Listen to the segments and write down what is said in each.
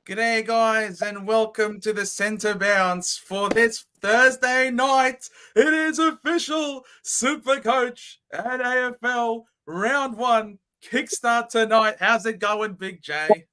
G'day guys and welcome to the Centre Bounce for this Thursday night. It is official, Supercoach and AFL Round 1 kickstart tonight. How's it going, Big J?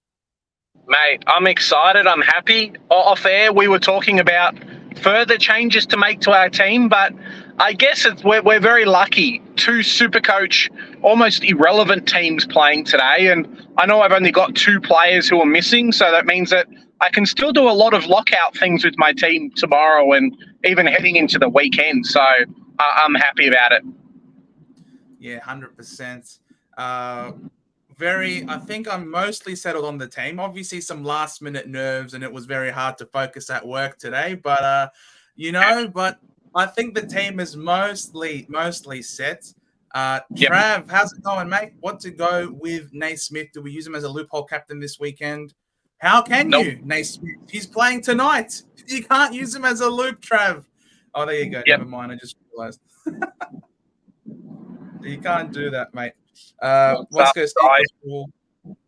Mate, I'm excited. I'm happy. Off air, we were talking about further changes to make to our team, but I guess we're very lucky. Two Supercoach, almost irrelevant teams playing today, and I know I've only got two players who are missing, so that means that I can still do a lot of lockout things with my team tomorrow and even heading into the weekend, so I'm happy about it. Yeah, 100%. I think I'm mostly settled on the team. Obviously, some last minute nerves, and it was very hard to focus at work today. But but I think the team is mostly set. Trav, how's it going, mate? What to go with Naismith? Do we use him as a loophole captain this weekend? How can you, Naismith? He's playing tonight. You can't use him as a loop, Trav. Oh, there you go. Never mind. I just realized. You can't do that, mate. Let's go, Steve.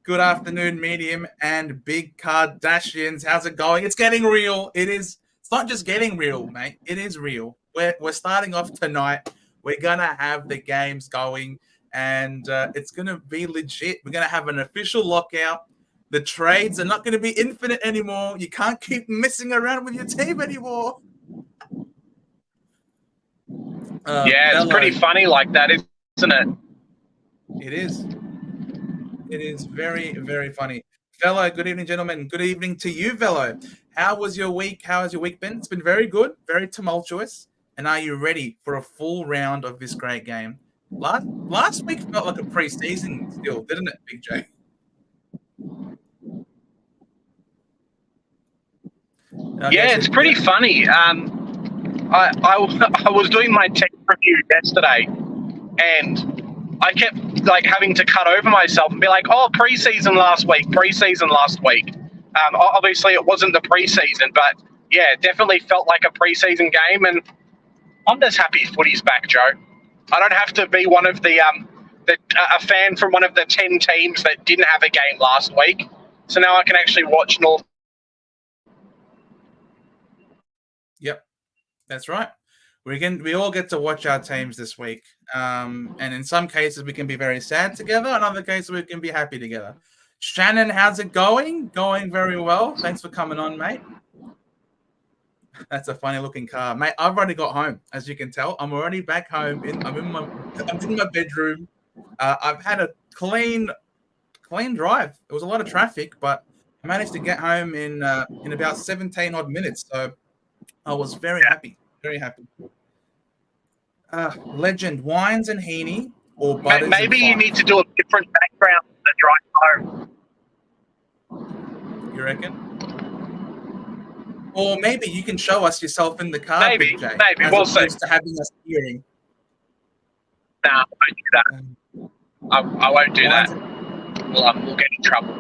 Good afternoon, medium and big Kardashians. How's it going? It's getting real. It's not just getting real, mate. It is real. We're starting off tonight. We're gonna have the games going, and it's gonna be legit. We're gonna have an official lockout. The trades are not gonna be infinite anymore. You can't keep messing around with your team anymore. It's pretty funny like that, isn't it? It is. It is very, very funny. Velo, good evening, gentlemen. Good evening to you, Velo. How was your week? How has your week been? It's been very good, very tumultuous. And are you ready for a full round of this great game? Last week felt like a pre-season still, didn't it, Big J? It's pretty funny. I was doing my tech review yesterday, and I kept having to cut over myself and be like, "Oh, preseason last week." Obviously, it wasn't the preseason, but yeah, it definitely felt like a preseason game, and I'm just happy footy's back, Joe. I don't have to be one of a fan from one of the 10 teams that didn't have a game last week, so now I can actually watch North. Yep, that's right. We all get to watch our teams this week. And in some cases, we can be very sad together. In other cases, we can be happy together. Shannon, how's it going? Going very well. Thanks for coming on, mate. That's a funny looking car. Mate, I've already got home, as you can tell. I'm already back home. I'm in my bedroom. I've had a clean drive. There was a lot of traffic, but I managed to get home in about 17 odd minutes. So I was very happy. Very happy. Legend, Wines and Heaney or Butters? Maybe you need to do a different background for the drive home. You reckon? Or maybe you can show us yourself in the car. Maybe. We'll see. To having us hearing. Nah, I won't do that. I won't do that. We'll get in trouble.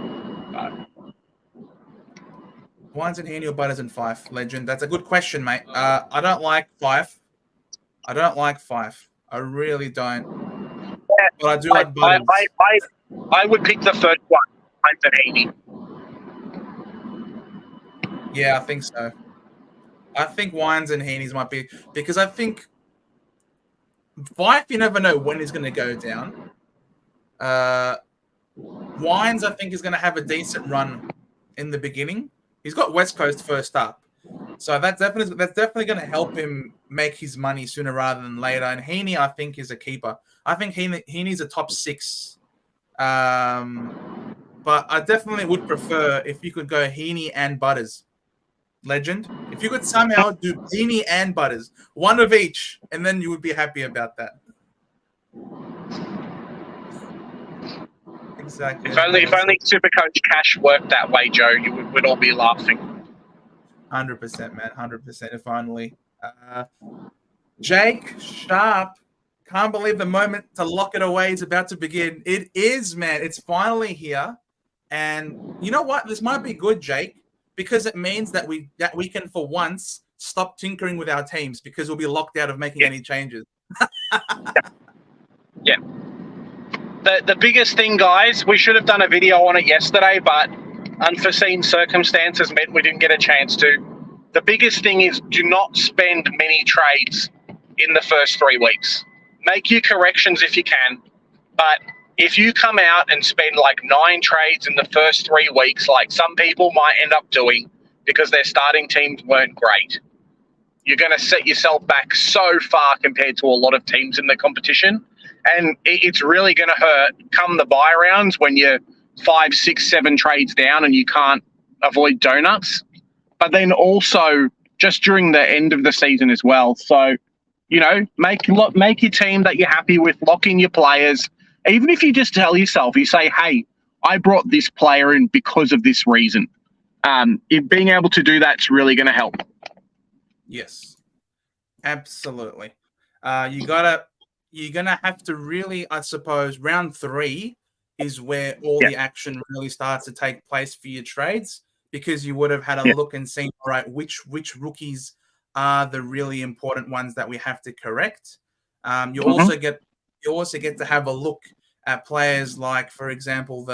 Wines and Heaney or Butters and Fife? Legend. That's a good question, mate. I don't like Fife. I really don't. Yeah, but I do like Butters. I would pick the third one, Wines and Heaney. Yeah, I think so. I think Wines and Heaney's might be, because I think Fife, you never know when he's going to go down. Wines, I think, is going to have a decent run in the beginning. He's got West Coast first up. So that's definitely going to help him make his money sooner rather than later. And Heaney, I think, is a keeper. I think Heaney's a top 6. But I definitely would prefer if you could go Heaney and Butters. Legend. If you could somehow do Heaney and Butters, one of each, and then you would be happy about that. Exactly. If only Supercoach Cash worked that way, Joe, we'd all be laughing. 100%, man. 100%. If only. Jake Sharp. Can't believe the moment to lock it away is about to begin. It is, man. It's finally here. And you know what? This might be good, Jake, because it means that we can, for once, stop tinkering with our teams because we'll be locked out of making any changes. Yeah. The biggest thing, guys, we should have done a video on it yesterday, but unforeseen circumstances meant we didn't get a chance to. The biggest thing is do not spend many trades in the first 3 weeks. Make your corrections if you can, but if you come out and spend like 9 trades in the first 3 weeks, like some people might end up doing because their starting teams weren't great, you're going to set yourself back so far compared to a lot of teams in the competition. And it's really going to hurt come the bye rounds when you're 5, 6, 7 trades down and you can't avoid donuts. But then also just during the end of the season as well. So, you know, make your team that you're happy with, lock in your players. Even if you just tell yourself, you say, hey, I brought this player in because of this reason. Being able to do that's really going to help. Yes, absolutely. You're gonna have to really, I suppose, round 3 is where all the action really starts to take place for your trades, because you would have had a look and seen, all right, which rookies are the really important ones that we have to correct. You also get to have a look at players like, for example,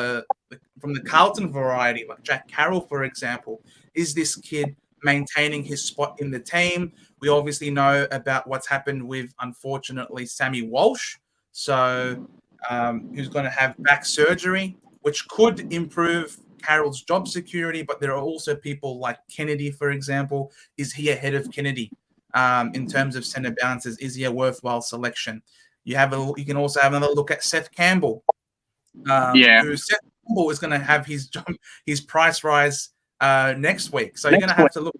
from the Carlton variety, like Jack Carroll, for example. Is this kid maintaining his spot in the team? We obviously know about what's happened with, unfortunately, Sammy Walsh. So who's going to have back surgery, which could improve Carroll's job security. But there are also people like Kennedy, for example. Is he ahead of Kennedy in terms of centre bounces? Is he a worthwhile selection? You can also have another look at Seth Campbell. Seth Campbell is going to have his price rise next week. So you're going to have to look.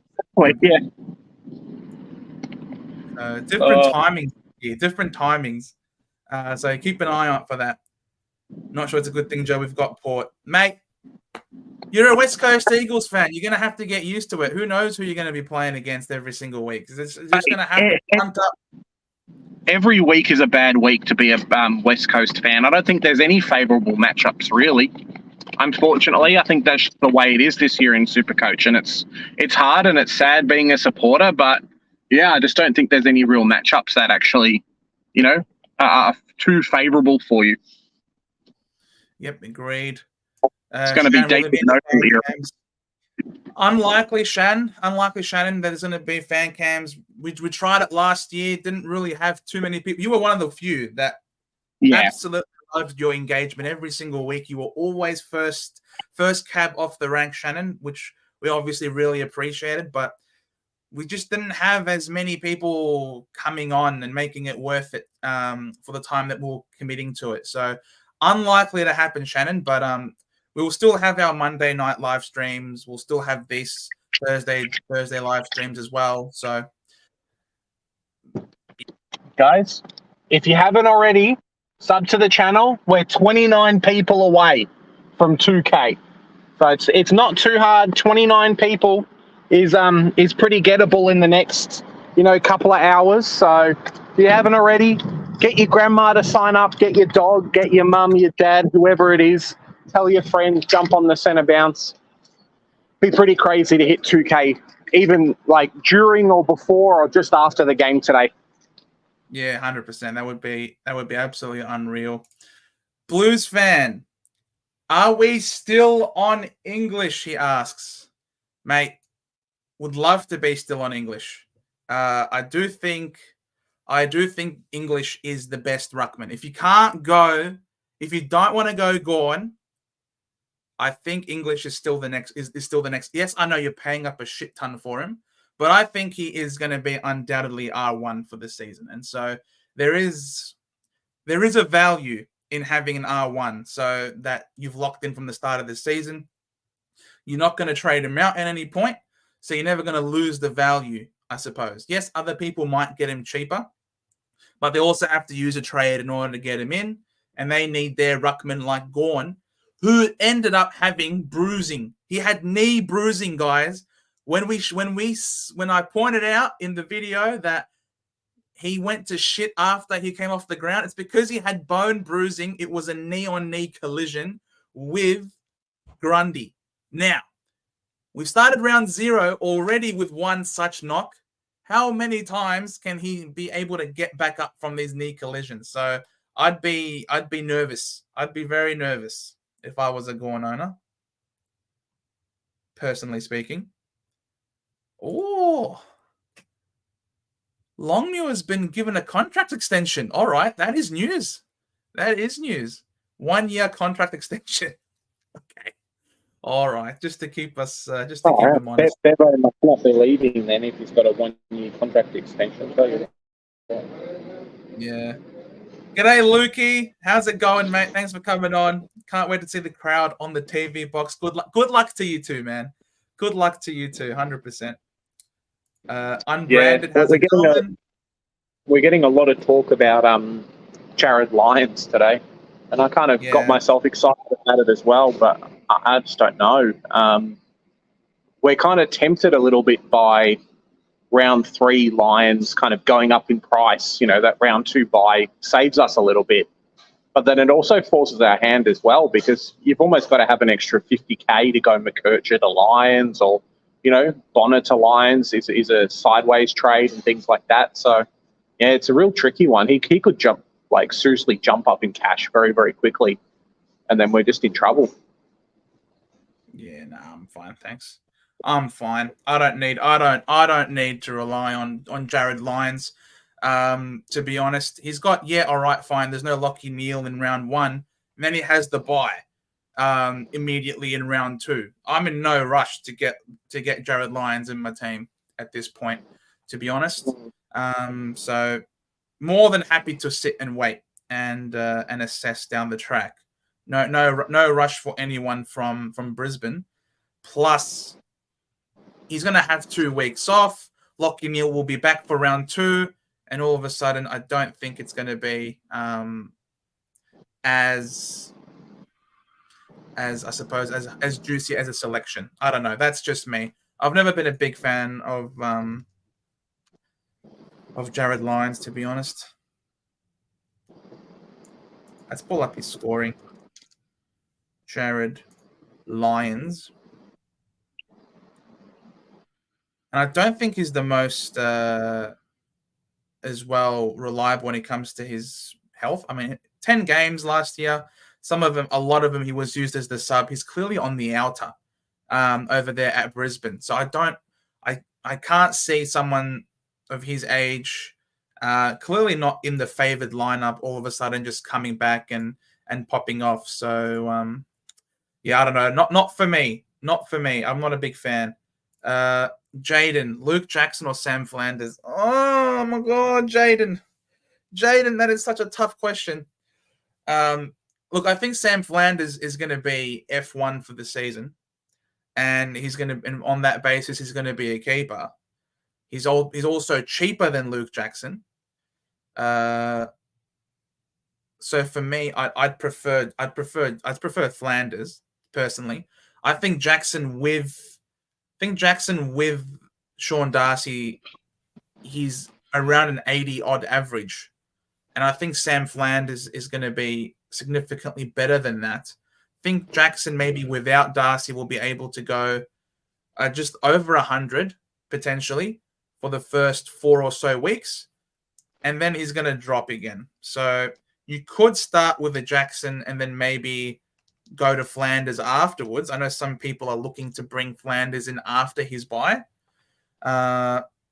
Different timings here, different timings. So keep an eye out for that. Not sure it's a good thing, Joe. We've got Port. Mate, you're a West Coast Eagles fan. You're going to have to get used to it. Who knows who you're going to be playing against every single week? It's just going to have to pumped up. Every week is a bad week to be a West Coast fan. I don't think there's any favourable matchups, really. Unfortunately, I think that's the way it is this year in Supercoach, and it's hard and it's sad being a supporter, but yeah, I just don't think there's any real matchups that actually, you know, are too favourable for you. Yep, agreed. It's going to be deep. Unlikely, Shannon. There's going to be fan cams. We tried it last year. Didn't really have too many people. You were one of the few that absolutely loved your engagement every single week. You were always first cab off the rank, Shannon, which we obviously really appreciated. But we just didn't have as many people coming on and making it worth it for the time that we're committing to it. So unlikely to happen, Shannon. But we will still have our Monday night live streams. We'll still have this Thursday live streams as well. So, guys, if you haven't already, sub to the channel. We're 29 people away from 2K. So it's not too hard. 29 people is pretty gettable in the next, couple of hours. So if you haven't already, get your grandma to sign up, get your dog, get your mum, your dad, whoever it is. Tell your friends, jump on the centre bounce. Be pretty crazy to hit 2K, even like during or before or just after the game today. Yeah, 100%. That would be absolutely unreal. Blues fan, are we still on English? He asks. Mate, would love to be still on English. I do think English is the best ruckman. If you don't want to go Gorn, I think English is still the next. Is still the next. Yes, I know you're paying up a shit ton for him, but I think he is going to be undoubtedly R1 for the season. And so there is a value in having an R1, so that you've locked in from the start of the season. You're not going to trade him out at any point, so you're never going to lose the value, I suppose. Yes, other people might get him cheaper, but they also have to use a trade in order to get him in, and they need their ruckman like Gorn, who ended up having bruising. He had knee bruising, guys. When I pointed out in the video that he went to shit after he came off the ground, it's because he had bone bruising. It was a knee-on-knee collision with Grundy. Now, we've started round 0 already with one such knock. How many times can he be able to get back up from these knee collisions? So I'd be nervous. I'd be very nervous if I was a Gorn owner. personally speaking. Oh, Longmuir has been given a contract extension. All right, that is news. That is news. 1 year contract extension. Okay. All right, just to keep us, just to keep him honest. Bevo must not be leaving then if he's got a 1 year contract extension. Tell you that. Yeah. G'day, Lukey. How's it going, mate? Thanks for coming on. Can't wait to see the crowd on the TV box. Good luck. Good luck to you too, man. Good luck to you too. 100%. Unbranded. How's it going? We're getting a lot of talk about Jared Lyons today, and I kind of got myself excited about it as well, but I just don't know. We're kind of tempted a little bit by round 3 Lions kind of going up in price. You know, that round 2 buy saves us a little bit, but then it also forces our hand as well, because you've almost got to have an extra 50K to go McKercher to Lions, or, you know, Bonner to Lions is a sideways trade and things like that. So, yeah, it's a real tricky one. He could seriously jump up in cash very, very quickly, and then we're just in trouble. Yeah, no, I'm fine, thanks. I'm fine. I don't need to rely on Jared Lyons. To be honest, he's got all right, fine. There's no Lockie Neal in round 1, and then he has the bye immediately in round 2. I'm in no rush to get Jared Lyons in my team at this point, to be honest. So more than happy to sit and wait and assess down the track. No rush for anyone from Brisbane. Plus, he's going to have 2 weeks off. Lockie Neal will be back for round 2, and all of a sudden, I don't think it's going to be as I suppose as juicy as a selection. I don't know. That's just me. I've never been a big fan of Jared Lyons, to be honest. Let's pull up his scoring. Jared Lyons. And I don't think he's the most as well reliable when it comes to his health. I mean, 10 games last year. Some of them, a lot of them, he was used as the sub. He's clearly on the outer over there at Brisbane. So I can't see someone of his age, clearly not in the favoured lineup, all of a sudden just coming back and popping off. So I don't know. Not for me. Not for me. I'm not a big fan. Jaden, Luke Jackson or Sam Flanders? Oh my God, Jaden, that is such a tough question. Look, I think Sam Flanders is going to be F1 for the season, and and on that basis, he's going to be a keeper. He's also cheaper than Luke Jackson. So for me, I'd prefer Flanders personally. I think Jackson with Sean Darcy, he's around an 80 odd average, and I think Sam Flanders is going to be significantly better than that. I think Jackson maybe without Darcy will be able to go just over 100 potentially for the first 4 or so weeks, and then he's going to drop again. So you could start with a Jackson and then maybe go to Flanders afterwards. I know some people are looking to bring Flanders in after his bye,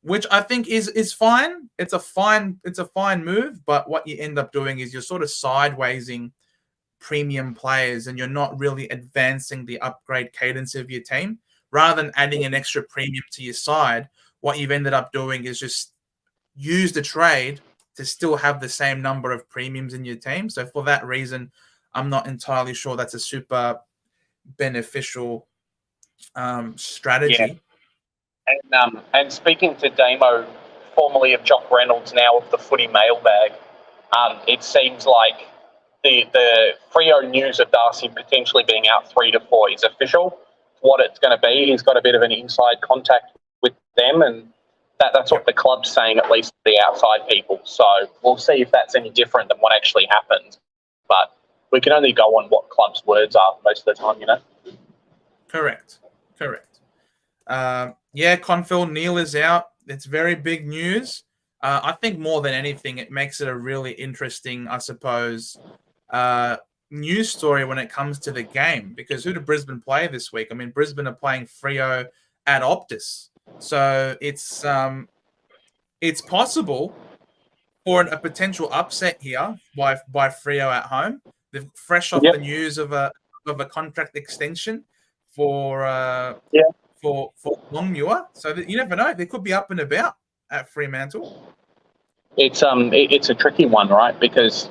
which I think is fine. It's a fine move, but what you end up doing is you're sort of sidewaysing premium players, and you're not really advancing the upgrade cadence of your team. Rather than adding an extra premium to your side, what you've ended up doing is just use the trade to still have the same number of premiums in your team. So for that reason, I'm not entirely sure that's a super beneficial strategy. Yeah. And speaking to Damo, formerly of Jock Reynolds, now of the Footy Mailbag, it seems like the Freo news of Darcy potentially being out 3 to 4 is official. What it's going to be, he's got a bit of an inside contact with them, and that's what the club's saying, at least the outside people. So we'll see if that's any different than what actually happened. But we can only go on what club's words are most of the time, you know? Correct. Confield Neal is out. It's very big news. I think more than anything, it makes it a really interesting, I suppose, news story when it comes to the game, because who did Brisbane play this week? I mean, Brisbane are playing Freo at Optus, so it's possible for a potential upset here by Freo at home. They're fresh off the news of a contract extension for Longmuir, so that you never know, they could be up and about at Fremantle. It's a tricky one, right? Because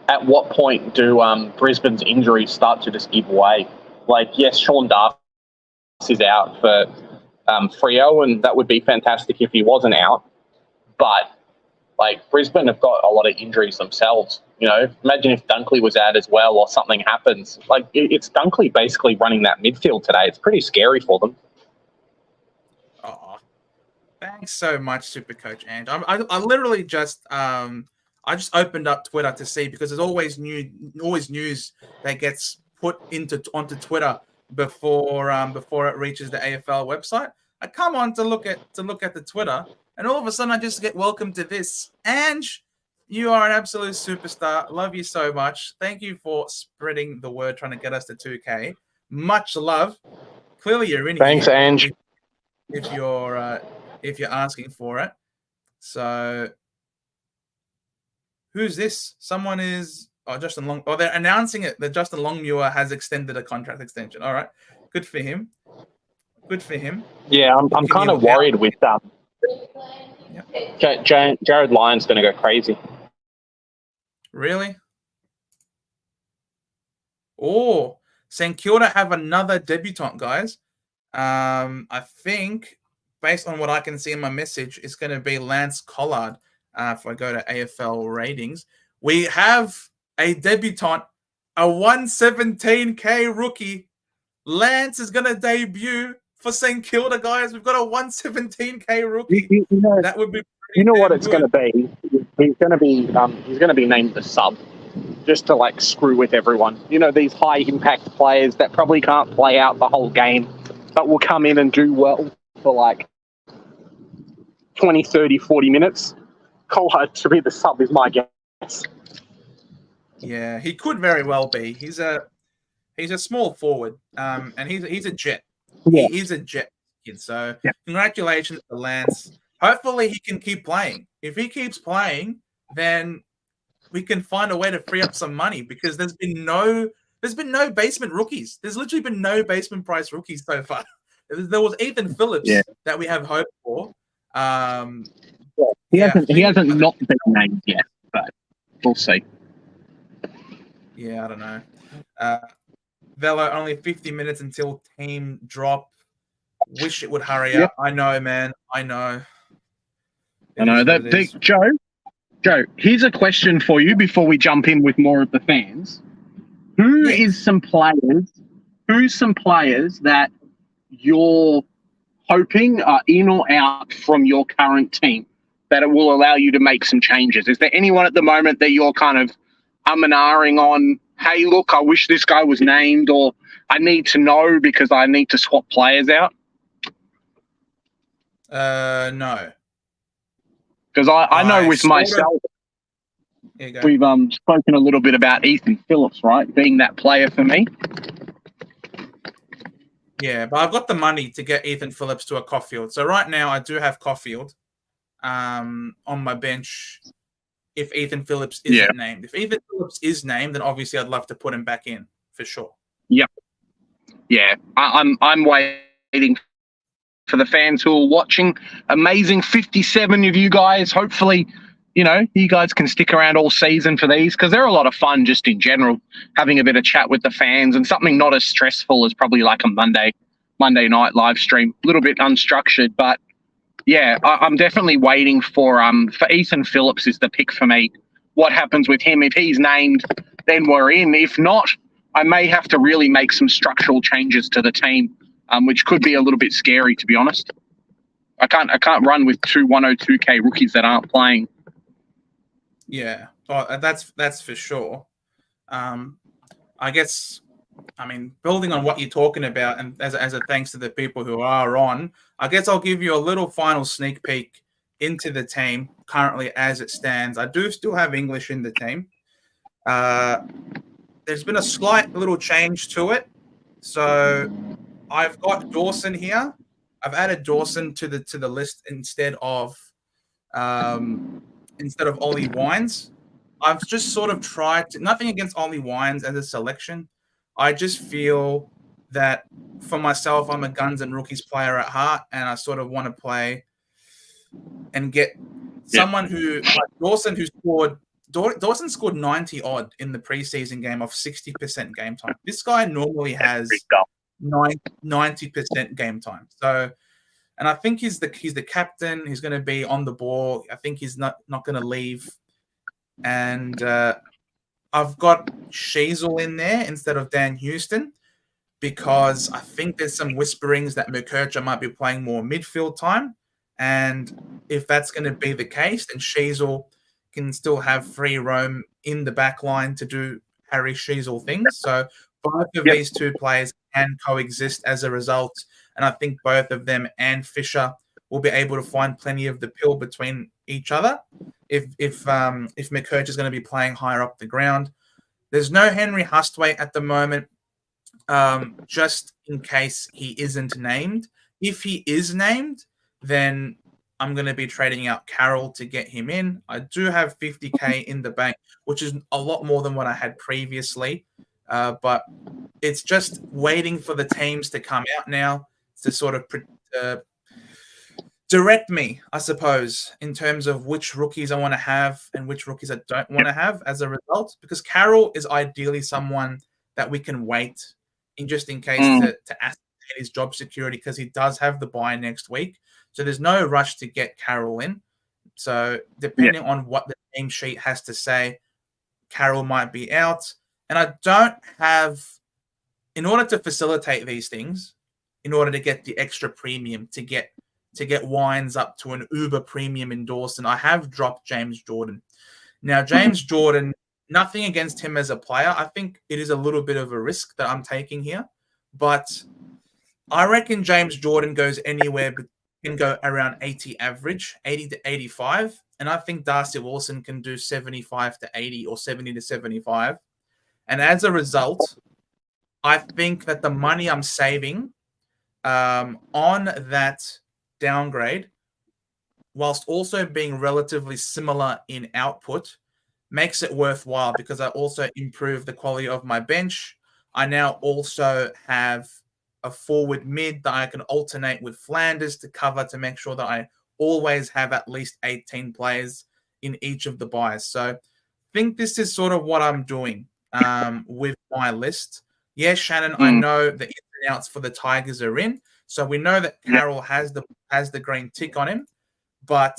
at what point do Brisbane's injuries start to just give way? Like, yes, Sean Darcy is out for Freo, and that would be fantastic if he wasn't out. But like, Brisbane have got a lot of injuries themselves. You know, imagine if Dunkley was out as well, or something happens. Like, it's Dunkley basically running that midfield today. It's pretty scary for them. Oh, thanks so much, Supercoach Ange. I literally just I just opened up Twitter to see, because there's always news that gets put onto Twitter before it reaches the AFL website. I come on to look at the Twitter, and all of a sudden I just get welcomed to this. Ange, you are an absolute superstar. Love you so much. Thank you for spreading the word, trying to get us to 2K. Much love. Clearly you're in. Thanks, here Ange. if you're asking for it. So who's this? Someone is Justin Long. Oh, they're announcing it that Justin Longmuir has extended a contract extension. All right, good for him. Good for him. Yeah, I'm kind of worried with Jared Lyon's going to go crazy. Really? Oh, St Kilda have another debutant, guys. I think, based on what I can see in my message, it's going to be Lance Collard. If I go to AFL ratings, we have a debutant, a 117K rookie. Lance is going to debut for St Kilda, guys. We've got a 117K rookie. You know, that would be. You know what it's going to be? He's going to be named the sub, just to like screw with everyone. You know, these high impact players that probably can't play out the whole game, but will come in and do well for like 20, 30, 40 minutes. Collard to be the sub is my guess. Yeah, he could very well be. He's a small forward, and he's a jet. Yeah. He is a jet kid. So congratulations to Lance. Hopefully he can keep playing. If he keeps playing, then we can find a way to free up some money, because there's been no basement rookies. There's literally been no basement price rookies so far. There was Ethan Phillips that we have hope for. He hasn't not been named yet, but we'll see. Yeah, I don't know. Velo, only 50 minutes until team drop. Wish it would hurry up. I know, man. I know. Joe, here's a question for you before we jump in with more of the fans. Who's some players that you're hoping are in or out from your current team that it will allow you to make some changes? Is there anyone at the moment that you're kind of and ahhing on, hey, look, I wish this guy was named, or I need to know because I need to swap players out? No. Because I know with myself, we've spoken a little bit about Ethan Phillips, right, being that player for me. Yeah, but I've got the money to get Ethan Phillips to a Caulfield. So right now I do have Caulfield on my bench if Ethan Phillips isn't named. If Ethan Phillips is named, then obviously I'd love to put him back in for sure. Yep. Yeah, I'm waiting for the fans who are watching. Amazing 57 of you guys. Hopefully, you guys can stick around all season for these, because they're a lot of fun just in general, having a bit of chat with the fans and something not as stressful as probably like a Monday night live stream. A little bit unstructured, but yeah, I'm definitely waiting for Ethan Phillips is the pick for me. What happens with him? If he's named, then we're in. If not, I may have to really make some structural changes to the team, which could be a little bit scary, to be honest. I can't run with two 102K rookies that aren't playing. Yeah, that's for sure. I guess, building on what you're talking about, and as a thanks to the people who are on, I guess I'll give you a little final sneak peek into the team currently as it stands. I do still have English in the team. there's been a slight little change to it. So I've got Dawson here. I've added Dawson to the list instead of Ollie Wines. I've just sort of tried to, nothing against Ollie Wines as a selection. I just feel that for myself, I'm a guns and rookies player at heart, and I sort of want to play and get someone who, like Dawson scored 90 odd in the preseason game off 60% game time. This guy normally has 90% game time. So, and I think he's the captain. He's going to be on the ball. I think he's not going to leave. And I've got Sheasel in there instead of Dan Houston, because I think there's some whisperings that Merkercha might be playing more midfield time. And if that's going to be the case, then Sheasel can still have free roam in the back line to do Harry Sheasel things. So both of these two players can coexist as a result. And I think both of them and Fisher will be able to find plenty of the pill between each other if Merkercha is going to be playing higher up the ground. There's no Henry Hustwaite at the moment, just in case he isn't named. If he is named, then I'm going to be trading out Carroll to get him in. I do have 50K in the bank, which is a lot more than what I had previously. But it's just waiting for the teams to come out now to sort of direct me, I suppose, in terms of which rookies I want to have and which rookies I don't want to have as a result. Because Carroll is ideally someone that we can wait in just in case to ascertain his job security, because he does have the bye next week. So there's no rush to get Carroll in. So depending on what the team sheet has to say, Carroll might be out. And I don't have, in order to facilitate these things, in order to get the extra premium, to get Wines up to an uber premium in Dawson, I have dropped James Jordan. Now, James Jordan, nothing against him as a player. I think it is a little bit of a risk that I'm taking here. But I reckon James Jordan goes anywhere but can go around 80 average, 80 to 85. And I think Darcy Wilson can do 75 to 80 or 70 to 75. And as a result, I think that the money I'm saving on that downgrade, whilst also being relatively similar in output, makes it worthwhile, because I also improve the quality of my bench. I now also have a forward mid that I can alternate with Flanders to cover, to make sure that I always have at least 18 players in each of the buys. So I think this is sort of what I'm doing with my list. Yes, Shannon, I know the ins and outs for the Tigers are in. So we know that Carroll has the green tick on him, but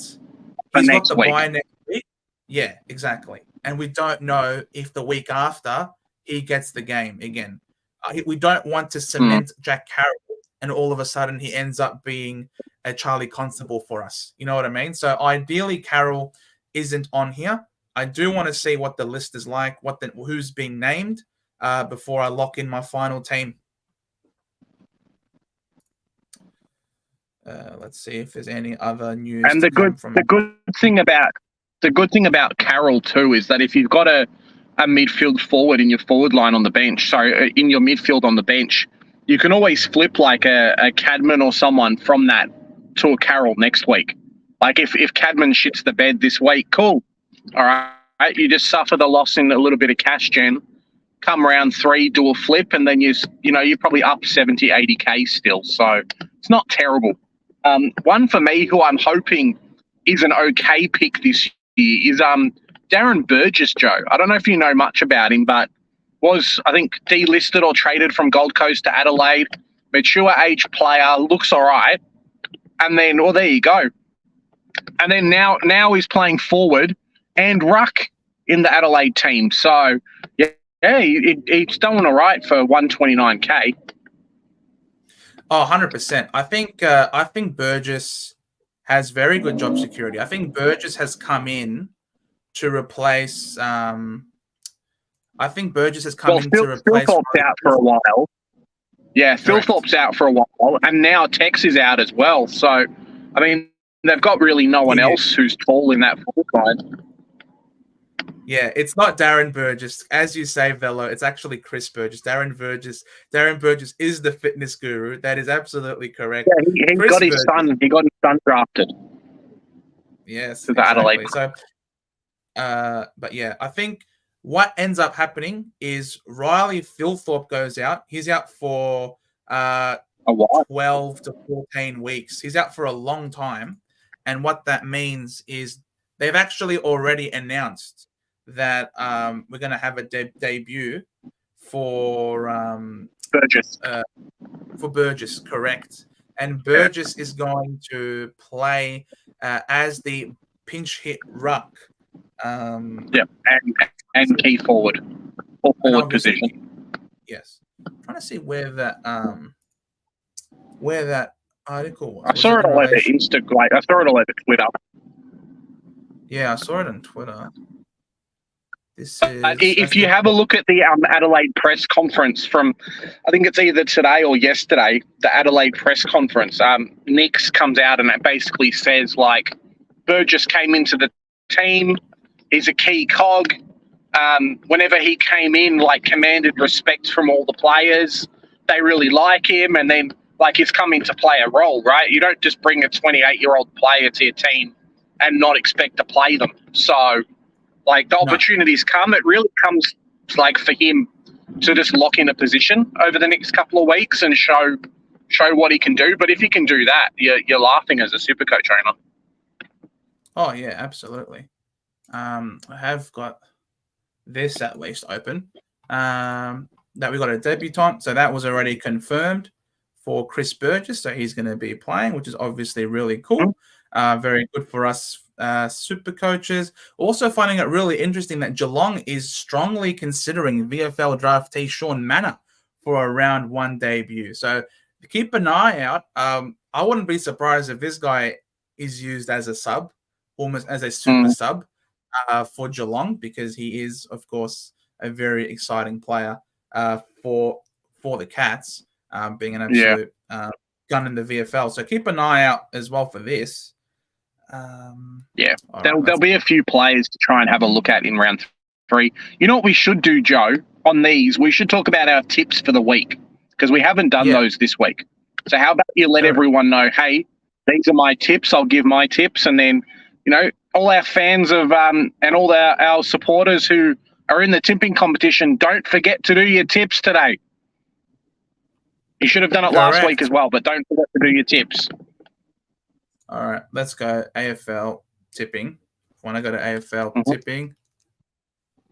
he's got the bye next week. Yeah, exactly. And we don't know if the week after he gets the game again. We don't want to cement Jack Carroll and all of a sudden he ends up being a Charlie Constable for us. You know what I mean? So ideally, Carroll isn't on here. I do want to see what the list is like, who's being named before I lock in my final team. Let's see if there's any other news. And the good thing about Carroll too is that if you've got a midfield forward in your forward line on the bench, in your midfield on the bench, you can always flip like a Cadman or someone from that to a Carroll next week. Like if Cadman shits the bed this week, cool. All right, you just suffer the loss in a little bit of cash gen. Come round 3, do a flip, and then you're probably up 70, 80K still. So it's not terrible. One for me who I'm hoping is an okay pick this year is Darren Burgess, Joe. I don't know if you know much about him, but was, I think, delisted or traded from Gold Coast to Adelaide. Mature age player, looks all right. And then, well, there you go. And then now he's playing forward and ruck in the Adelaide team. So, he's done all right for 129K. Oh, 100%. I think Burgess has very good job security. I think Burgess has come in to replace. Phil Thorpe's out for a while. Yeah, Phil Thorpe's out for a while, and now Tex is out as well. So, I mean, they've got really no one else who's tall in that forward line. Yeah, it's not Darren Burgess. As you say, Velo, it's actually Chris Burgess. Darren Burgess is the fitness guru. That is absolutely correct. Yeah, he Chris got his Burgess, son. He got his son drafted yes, to the Adelaide. exactly. So, but yeah, I think what ends up happening is Riley Philthorpe goes out. He's out for A while. 12 to 14 weeks. He's out for a long time. And what that means is they've actually already announced that we're going to have a debut for Burgess. Burgess, correct. And Burgess is going to play as the pinch hit ruck. And key forward or forward position. Yes. I'm trying to see where that article was. I saw it all over Instagram. I saw it all over Twitter. Yeah, I saw it on Twitter. This is if you have a look at the Adelaide press conference from, I think it's either today or yesterday, the Adelaide press conference, Nix comes out and it basically says, like, Burgess came into the team, he's a key cog. Whenever he came in, like, commanded respect from all the players. They really like him, and then, like, he's coming to play a role, right? You don't just bring a 28-year-old player to your team and not expect to play them. So, like, the opportunities come. It really comes, like, for him to just lock in a position over the next couple of weeks and show what he can do. But if he can do that, you're laughing as a Supercoach owner. Oh, yeah, absolutely. I have got this at least open. That we got a debutant, so that was already confirmed for Chris Burgess. So he's going to be playing, which is obviously really cool. Very good for us super coaches. Also finding it really interesting that Geelong is strongly considering VFL draftee Sean Manor for a round 1 debut. So keep an eye out. I wouldn't be surprised if this guy is used as a sub, almost as a super sub for Geelong, because he is, of course, a very exciting player for the Cats, being an absolute gun in the VFL. So keep an eye out as well for this. There'll be a few players to try and have a look at in round 3. You know what we should do, Joe? On these, we should talk about our tips for the week, because we haven't done those this week. So how about you let everyone know, hey, these are my tips. I'll give my tips, and then, you know, all our fans of and all our supporters who are in the tipping competition, don't forget to do your tips today. You should have done it last week as well, but don't forget to do your tips. All right, let's go AFL tipping. Want to go to AFL tipping?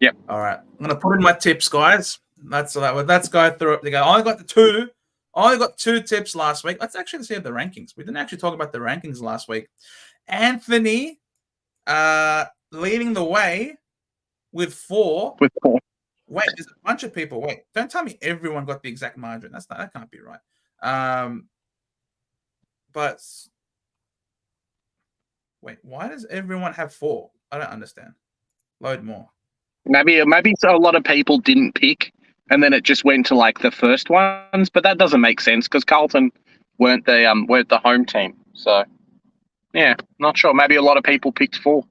Yep. All right, I'm gonna put in my tips, guys. Let's go through it. I only got two tips last week. Let's actually see the rankings. We didn't actually talk about the rankings last week. Anthony, leading the way with 4. Wait, there's a bunch of people. Wait, don't tell me everyone got the exact margin. That can't be right. But wait, why does everyone have 4? I don't understand. Load more. Maybe a lot of people didn't pick, and then it just went to like the first ones. But that doesn't make sense because Carlton weren't the home team. So yeah, not sure. Maybe a lot of people picked 4.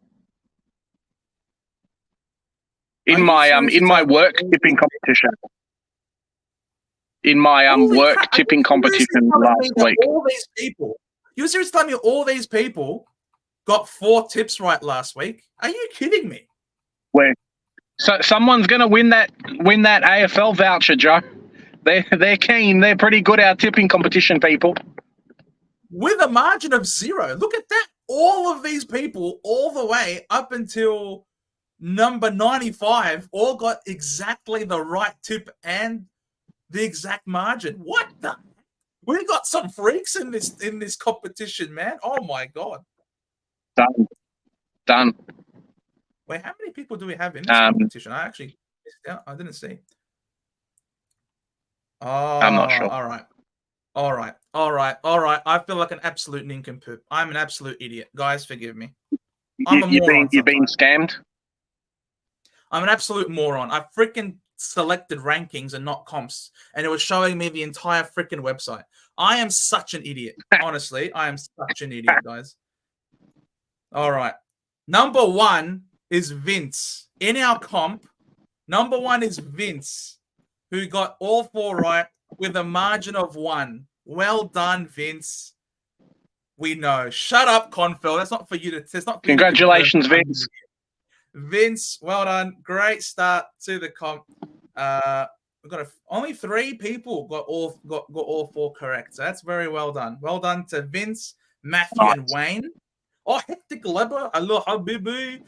In my work tipping competition. In my work tipping competition last week. All these people. You seriously telling me all these people got 4 tips right last week? Are you kidding me? So someone's gonna win that AFL voucher, Joe. They're keen. They're pretty good at tipping competition, people. With a margin of 0. Look at that. All of these people, all the way up until number 95, all got exactly the right tip and the exact margin. What the? We got some freaks in this competition, man. Oh my god. Done. Wait, how many people do we have in this competition? I didn't see. Oh, I'm not sure. All right. I feel like an absolute nincompoop. I'm an absolute idiot. Guys, forgive me. You've been scammed? I'm an absolute moron. I freaking selected rankings and not comps, and it was showing me the entire freaking website. I am such an idiot. Honestly, I am such an idiot, guys. All right. Number 1 is Vince. in our comp, number 1 is Vince, who got all 4 right with a margin of 1. Well done, Vince. We know. Shut up, Confel. That's not for you to. It's not for Congratulations, you to Vince. Vince, well done. Great start to the comp. We've got only 3 people got all 4 correct. So that's very well done. Well done to Vince, Matthew, and Wayne. Oh, Hectic Leber, hello Habibi,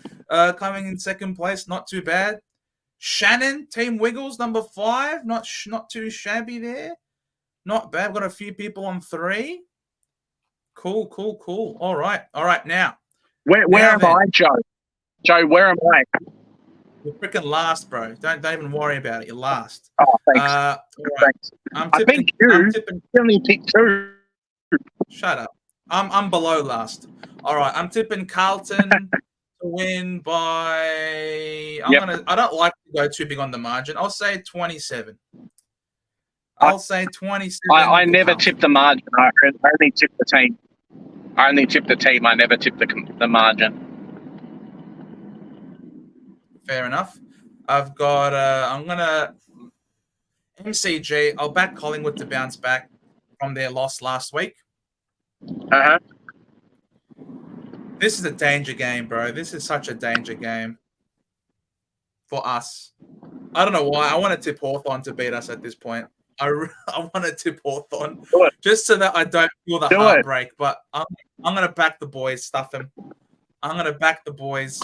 coming in second place. Not too bad. Shannon, Team Wiggles, number 5. Not too shabby there. Not bad. We've got a few people on 3. Cool. All right. Now, where am I, Joe? Joe, where am I? You're freaking last, bro. Don't even worry about it. You're last. Oh, thanks. Right. Thanks. I think you only picked 2. Shut up. I'm below last. All right. I'm tipping Carlton to win by. I don't like to go too big on the margin. I'll say 27. I'll say 27. I never tip the margin. I only tip the team. I never tip the margin. Fair enough. I've got. I'm gonna MCG. I'll back Collingwood to bounce back from their loss last week. This is a danger game, bro. This is such a danger game for us. I don't know why. I want to tip Hawthorn to beat us at this point. I want to tip Hawthorn just so that I don't feel the heartbreak. But I'm going to back the boys. Stuff them. I'm going to back the boys.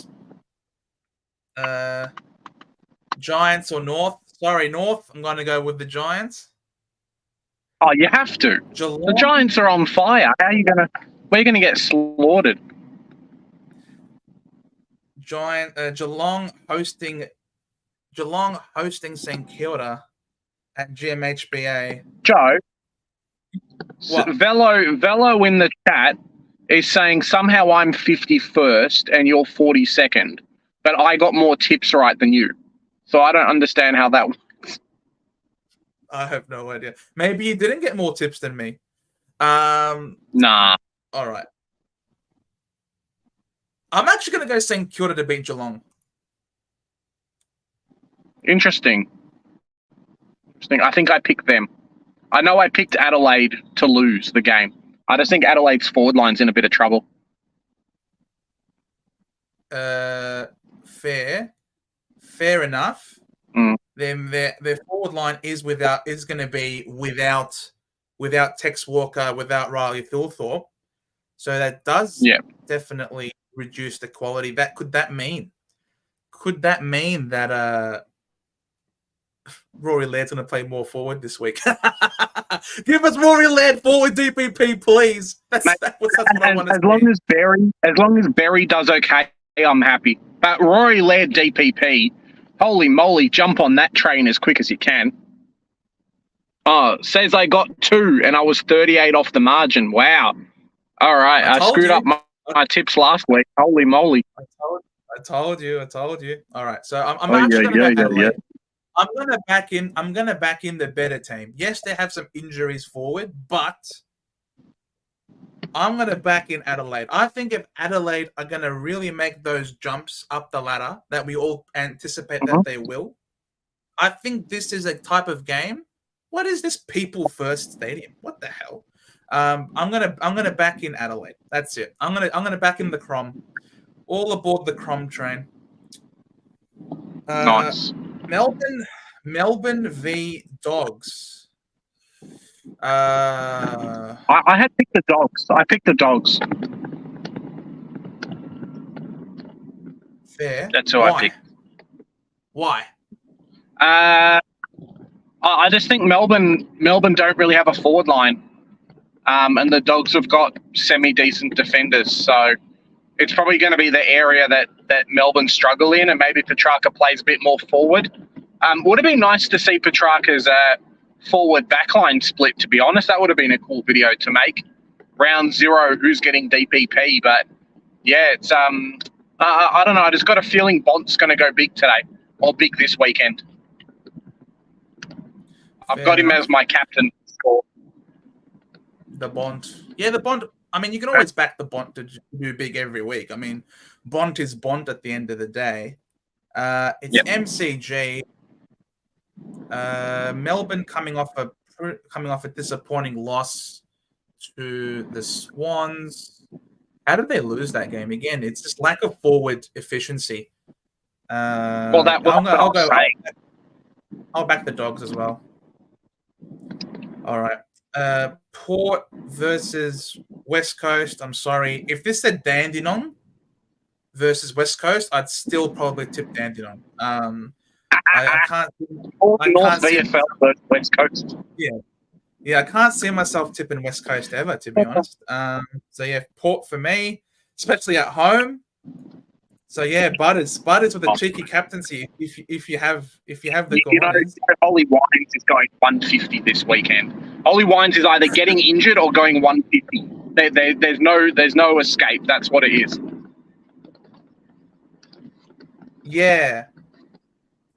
Giants or North? Sorry, North. I'm going to go with the Giants. Oh, you have to. Geelong. The Giants are on fire. How are you gonna? Where are you gonna get slaughtered? Geelong hosting St Kilda at GMHBA. Joe, Velo in the chat is saying somehow I'm 51st and you're 42nd, but I got more tips right than you. So I don't understand how that works. I have no idea. Maybe you didn't get more tips than me. Nah. All right. I'm actually going to go St Kilda to beat Geelong. Interesting. I think I picked them. I know I picked Adelaide to lose the game. I just think Adelaide's forward line's in a bit of trouble. Fair enough. Then their forward line is going to be without Tex Walker, without Riley Thilthorpe. So that does definitely reduce the quality. Could that mean that Rory Laird's going to play more forward this week? Give us Rory Laird forward DPP, please. That's what I want to see. As long as Berry does okay, I'm happy. But Rory Laird DPP, holy moly, jump on that train as quick as you can. Oh, says I got 2 and I was 38 off the margin. Wow. All right, I screwed up my tips last week. Holy moly. I told you. All right, so I'm actually going to go I'm going to back in the better team. Yes, they have some injuries forward, but I'm going to back in Adelaide. I think if Adelaide are going to really make those jumps up the ladder that we all anticipate that they will, I think this is a type of game. What is this People First Stadium? What the hell? I'm gonna back in Adelaide. That's it. I'm gonna back in the Crom. All aboard the Crom train. Nice. Melbourne v Dogs. I had picked the Dogs. I picked the Dogs. Fair. That's who I picked. Why? I just think Melbourne don't really have a forward line, and the Dogs have got semi-decent defenders. So it's probably going to be the area that Melbourne struggle in, and maybe Petrarca plays a bit more forward. Would have been nice to see Petrarca's forward backline split, to be honest. That would have been a cool video to make. Round 0, who's getting DPP? But yeah, it's I don't know. I just got a feeling Bont's going to go big today, or big this weekend. I've got him as my captain. The Bont. Yeah, the Bont. I mean, you can always back the Bont to do big every week. I mean, Bont is Bont at the end of the day. It's MCG. Melbourne coming off a disappointing loss to the Swans. How did they lose that game again? It's just lack of forward efficiency. I'll back the Dogs as well. All right. Port versus West Coast. I'm sorry. If this said Dandenong versus West Coast, I'd still probably tip Dandenong. I can't. North VFL versus West Coast. Yeah, I can't see myself tipping West Coast ever, to be honest. So yeah, Port for me, especially at home. So yeah, Butters with a cheeky captaincy. If you have the Ollie Wines is going 150 this weekend. Ollie Wines is either getting injured or going 150. There's no escape. That's what it is. Yeah,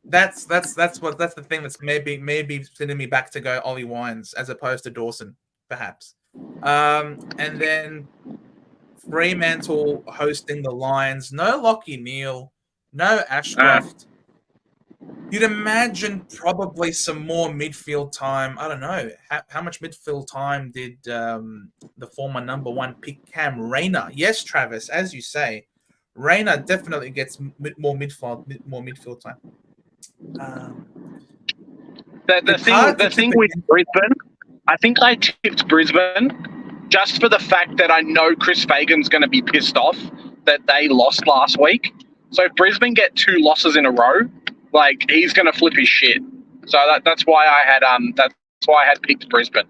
that's the thing that's maybe sending me back to go Ollie Wines as opposed to Dawson, perhaps. And then Fremantle hosting the Lions. No Lockie Neal, no Ashcroft. You'd imagine probably some more midfield time. I don't know. How much midfield time did the former number 1 pick Cam Rayner? Yes, Travis, as you say, Rayner definitely gets more midfield time. The thing with Brisbane, I think I tipped Brisbane just for the fact that I know Chris Fagan's going to be pissed off that they lost last week. So if Brisbane get 2 losses in a row, like, he's going to flip his shit. So that's why I had picked Brisbane.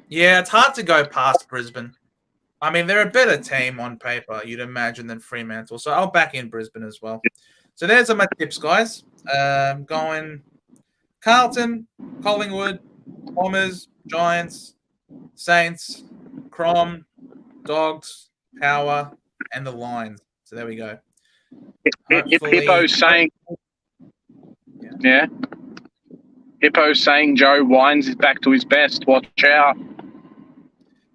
Yeah, it's hard to go past Brisbane. I mean, they're a better team on paper, you'd imagine, than Fremantle. So I'll back in Brisbane as well. So there's my tips, guys. Going Carlton, Collingwood, Bombers, Giants, Saints, Crom, Dogs, Power, and the Lions. So there we go. If Hippo's saying, Hippo's saying Joe Wines is back to his best. Watch out.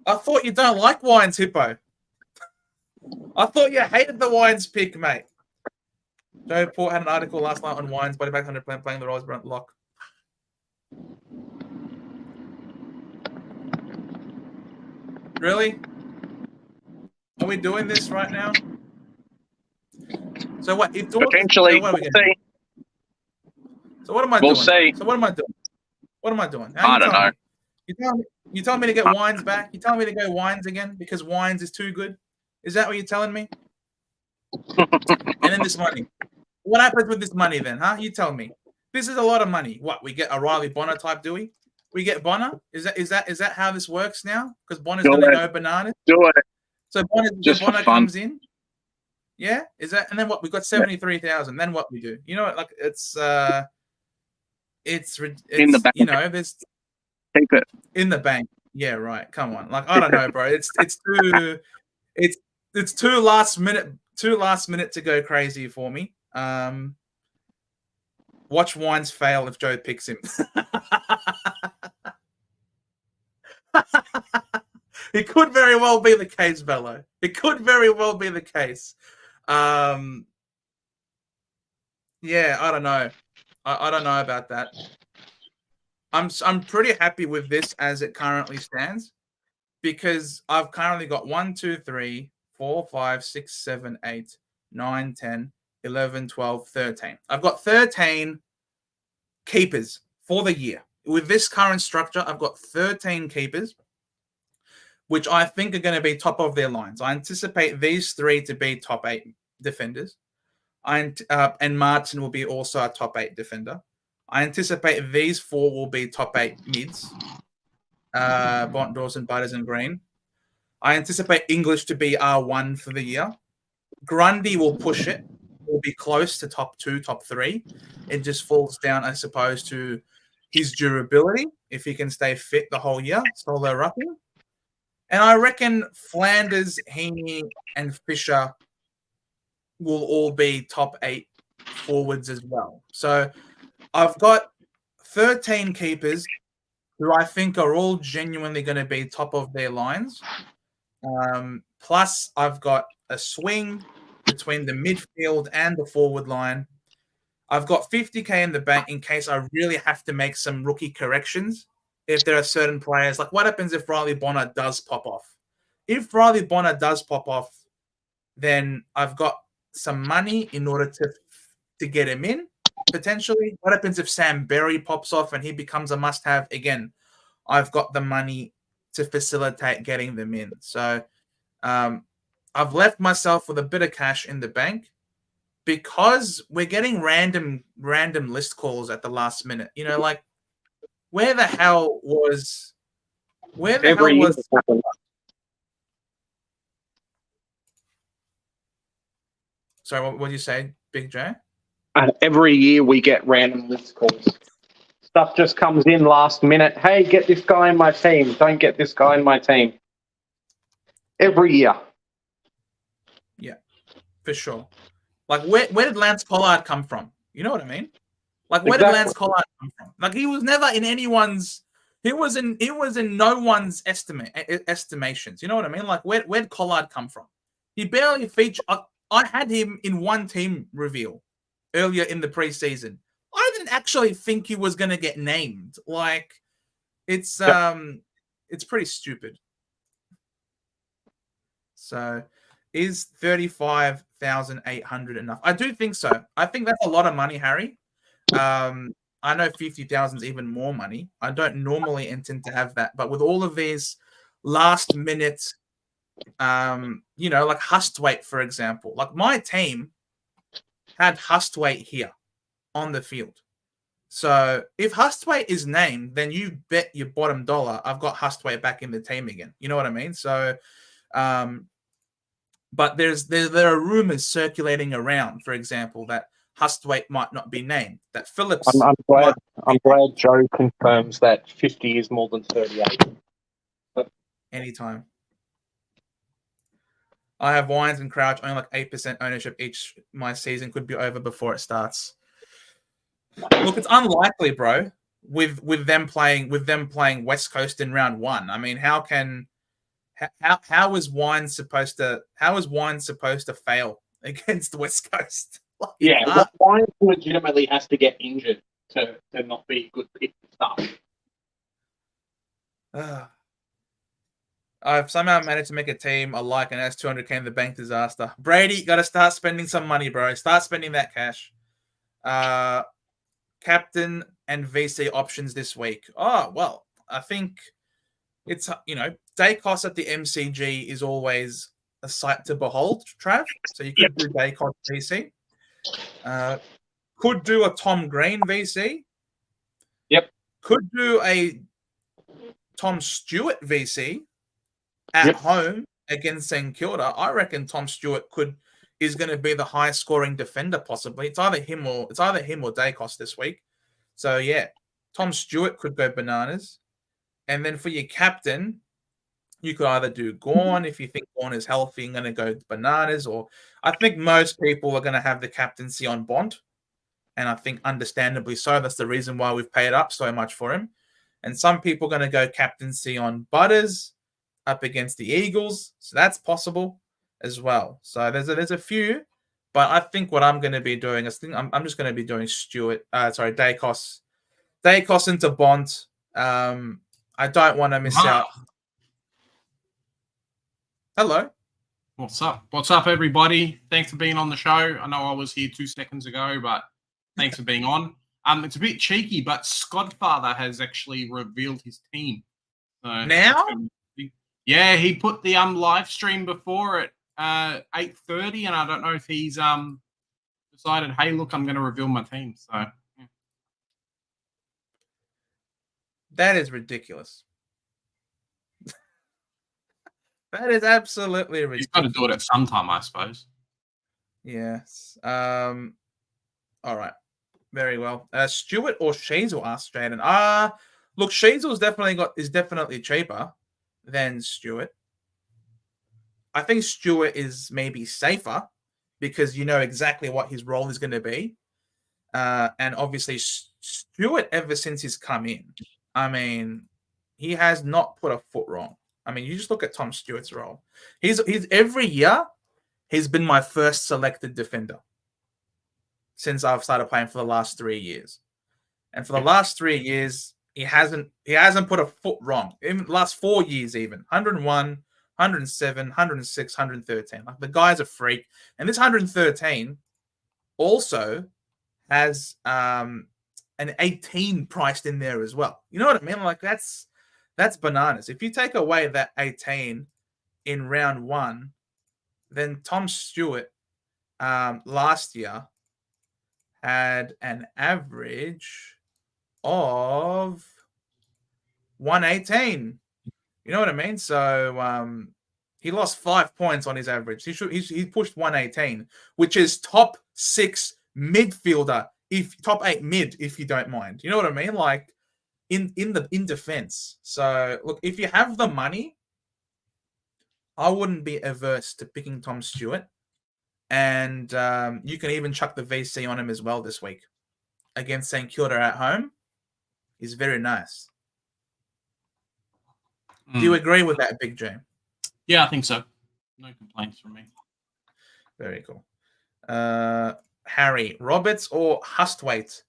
I thought you don't like Wines, Hippo. I thought you hated the Wines pick, mate. Joe Port had an article last night on Wines, but back 100 playing the Royals lock. Really? Are we doing this right now? So what? If potentially, we'll see. So what am I doing? We'll see. So what am I doing? What am I doing? I don't know. You telling me to get Wines back? You telling me to go Wines again because Wines is too good? Is that what you're telling me? And then this money. What happens with this money then, huh? You tell me. This is a lot of money. What, we get a Riley Bonner type, do we? We get Bonner? Is that how this works now? Because Bonner's going to go bananas? Do it. So Bonner comes in? Yeah? Is that, and then what? We've got 73,000. Then what we do? You know, like it's in the bank. You know, there's keep it in the bank. Yeah, right. Come on. Like, I don't know, bro. It's too last minute to go crazy for me. Watch Wines fail if Joe picks him. It could very well be the case, Bello. It could very well be the case. Yeah, I don't know. I don't know about that. I'm pretty happy with this as it currently stands because I've currently got 1, 2, 3, 4, 5, 6, 7, 8, 9, 10, 11, 12, 13. I've got 13 keepers for the year. With this current structure, I've got 13 keepers, which I think are going to be top of their lines. I anticipate these 3 to be top 8 defenders. And Martin will be also a top 8 defender. I anticipate these 4 will be top 8 mids. Bont, Dawson, Butters, and Green. I anticipate English to be R1 for the year. Grundy will push it. Will be close to top 2, top 3. It just falls down, I suppose, to his durability, if he can stay fit the whole year. Solo roughing. And I reckon Flanders, Heaney, and Fisher will all be top 8 forwards as well. So I've got 13 keepers who I think are all genuinely going to be top of their lines. Plus, I've got a swing, between the midfield and the forward line. I've got 50K in the bank in case I really have to make some rookie corrections. If there are certain players, like what happens if Riley Bonner does pop off? If Riley Bonner does pop off, then I've got some money in order to get him in, potentially. What happens if Sam Berry pops off and he becomes a must-have? Again, I've got the money to facilitate getting them in. So I've left myself with a bit of cash in the bank because we're getting random list calls at the last minute. You know, like where the hell was Sorry, what did you say, Big J? Every year we get random list calls. Stuff just comes in last minute. Hey, get this guy in my team. Don't get this guy in my team. Every year. Yeah, for sure. Like, where did Lance Collard come from? You know what I mean? Like, where did Lance Collard come from? Like, he was never in anyone's. He was in no one's estimations. You know what I mean? Like, where did Collard come from? He barely featured. I had him in one team reveal earlier in the preseason. I didn't actually think he was going to get named. Like, it's pretty stupid. So, is 35,800 enough? I do think so. I think that's a lot of money, Harry. I know 50,000 is even more money. I don't normally intend to have that, but with all of these last minute, you know, like Hustwaite, for example, like my team had Hustwaite here on the field. So if Hustwaite is named, then you bet your bottom dollar I've got Hustwaite back in the team again. You know what I mean? So, but there are rumors circulating around, for example, that Hustwaite might not be named. That Phillips. I'm glad Joe confirms that 50 is more than 38. Anytime. I have Wines and Crouch only like 8% ownership each. My season could be over before it starts. Look, it's unlikely, bro. With them playing West Coast in round 1. I mean, how is Wine supposed to fail against West Coast? Like, yeah, Wine legitimately has to get injured to not be a good pick to start. I've somehow managed to make a team I like, and that's 200K in the bank. Disaster. Brady, got to start spending some money, bro. Start spending that cash. Captain and VC options this week. Oh, well, I think it's, you know, day cost at the MCG is always a sight to behold, Trav. So you could do day cost VC. Could do a Tom Green VC. Yep. Could do a Tom Stewart VC at home against St Kilda. I reckon Tom Stewart is going to be the highest scoring defender possibly. It's either him or Dacos this week. So yeah, Tom Stewart could go bananas. And then for your captain, you could either do Gawn if you think Gawn is healthy and going to go bananas, or I think most people are going to have the captaincy on Bond. And I think understandably so. That's the reason why we've paid up so much for him. And some people are going to go captaincy on Butters up against the Eagles. So that's possible as well. So there's a few, but I think what I'm going to be doing is I'm just going to be doing Dacos into Bond. I don't want to miss out. Hello. What's up? What's up, everybody? Thanks for being on the show. I know I was here 2 seconds ago, but thanks for being on. It's a bit cheeky, but Skodfather has actually revealed his team. So now? Yeah, he put the live stream before at 8:30, and I don't know if he's decided, hey, look, I'm going to reveal my team. So yeah. That is ridiculous. That is absolutely ridiculous. He's got to do it at some time, I suppose. Yes. All right. Very well. Stewart or Sheasel, asked Jaden. Look, Sheasel is definitely cheaper than Stewart. I think Stewart is maybe safer because you know exactly what his role is going to be. And obviously Stewart, ever since he's come in, I mean, he has not put a foot wrong. I mean, you just look at Tom Stewart's role. He's every year he's been my first selected defender since I've started playing for the last 3 years. And for the last 3 years, he hasn't put a foot wrong. In the last 4 years, even 101, 107, 106, 113. Like, the guy's a freak. And this 113 also has an 18 priced in there as well. You know what I mean? Like, that's bananas. If you take away that 18 in round 1, then Tom Stewart last year had an average of 118. You know what I mean? So he lost 5 points on his average. He pushed 118, which is top 6 midfielder, if top 8 mid, if you don't mind. You know what I mean? Like, in defense. So look, if you have the money, I wouldn't be averse to picking Tom Stewart. And you can even chuck the VC on him as well this week against St Kilda at home. He's very nice. Do you agree with that, Big J? Yeah, I think so. No complaints from me. Very cool. Harry, Roberts or Hustwaite?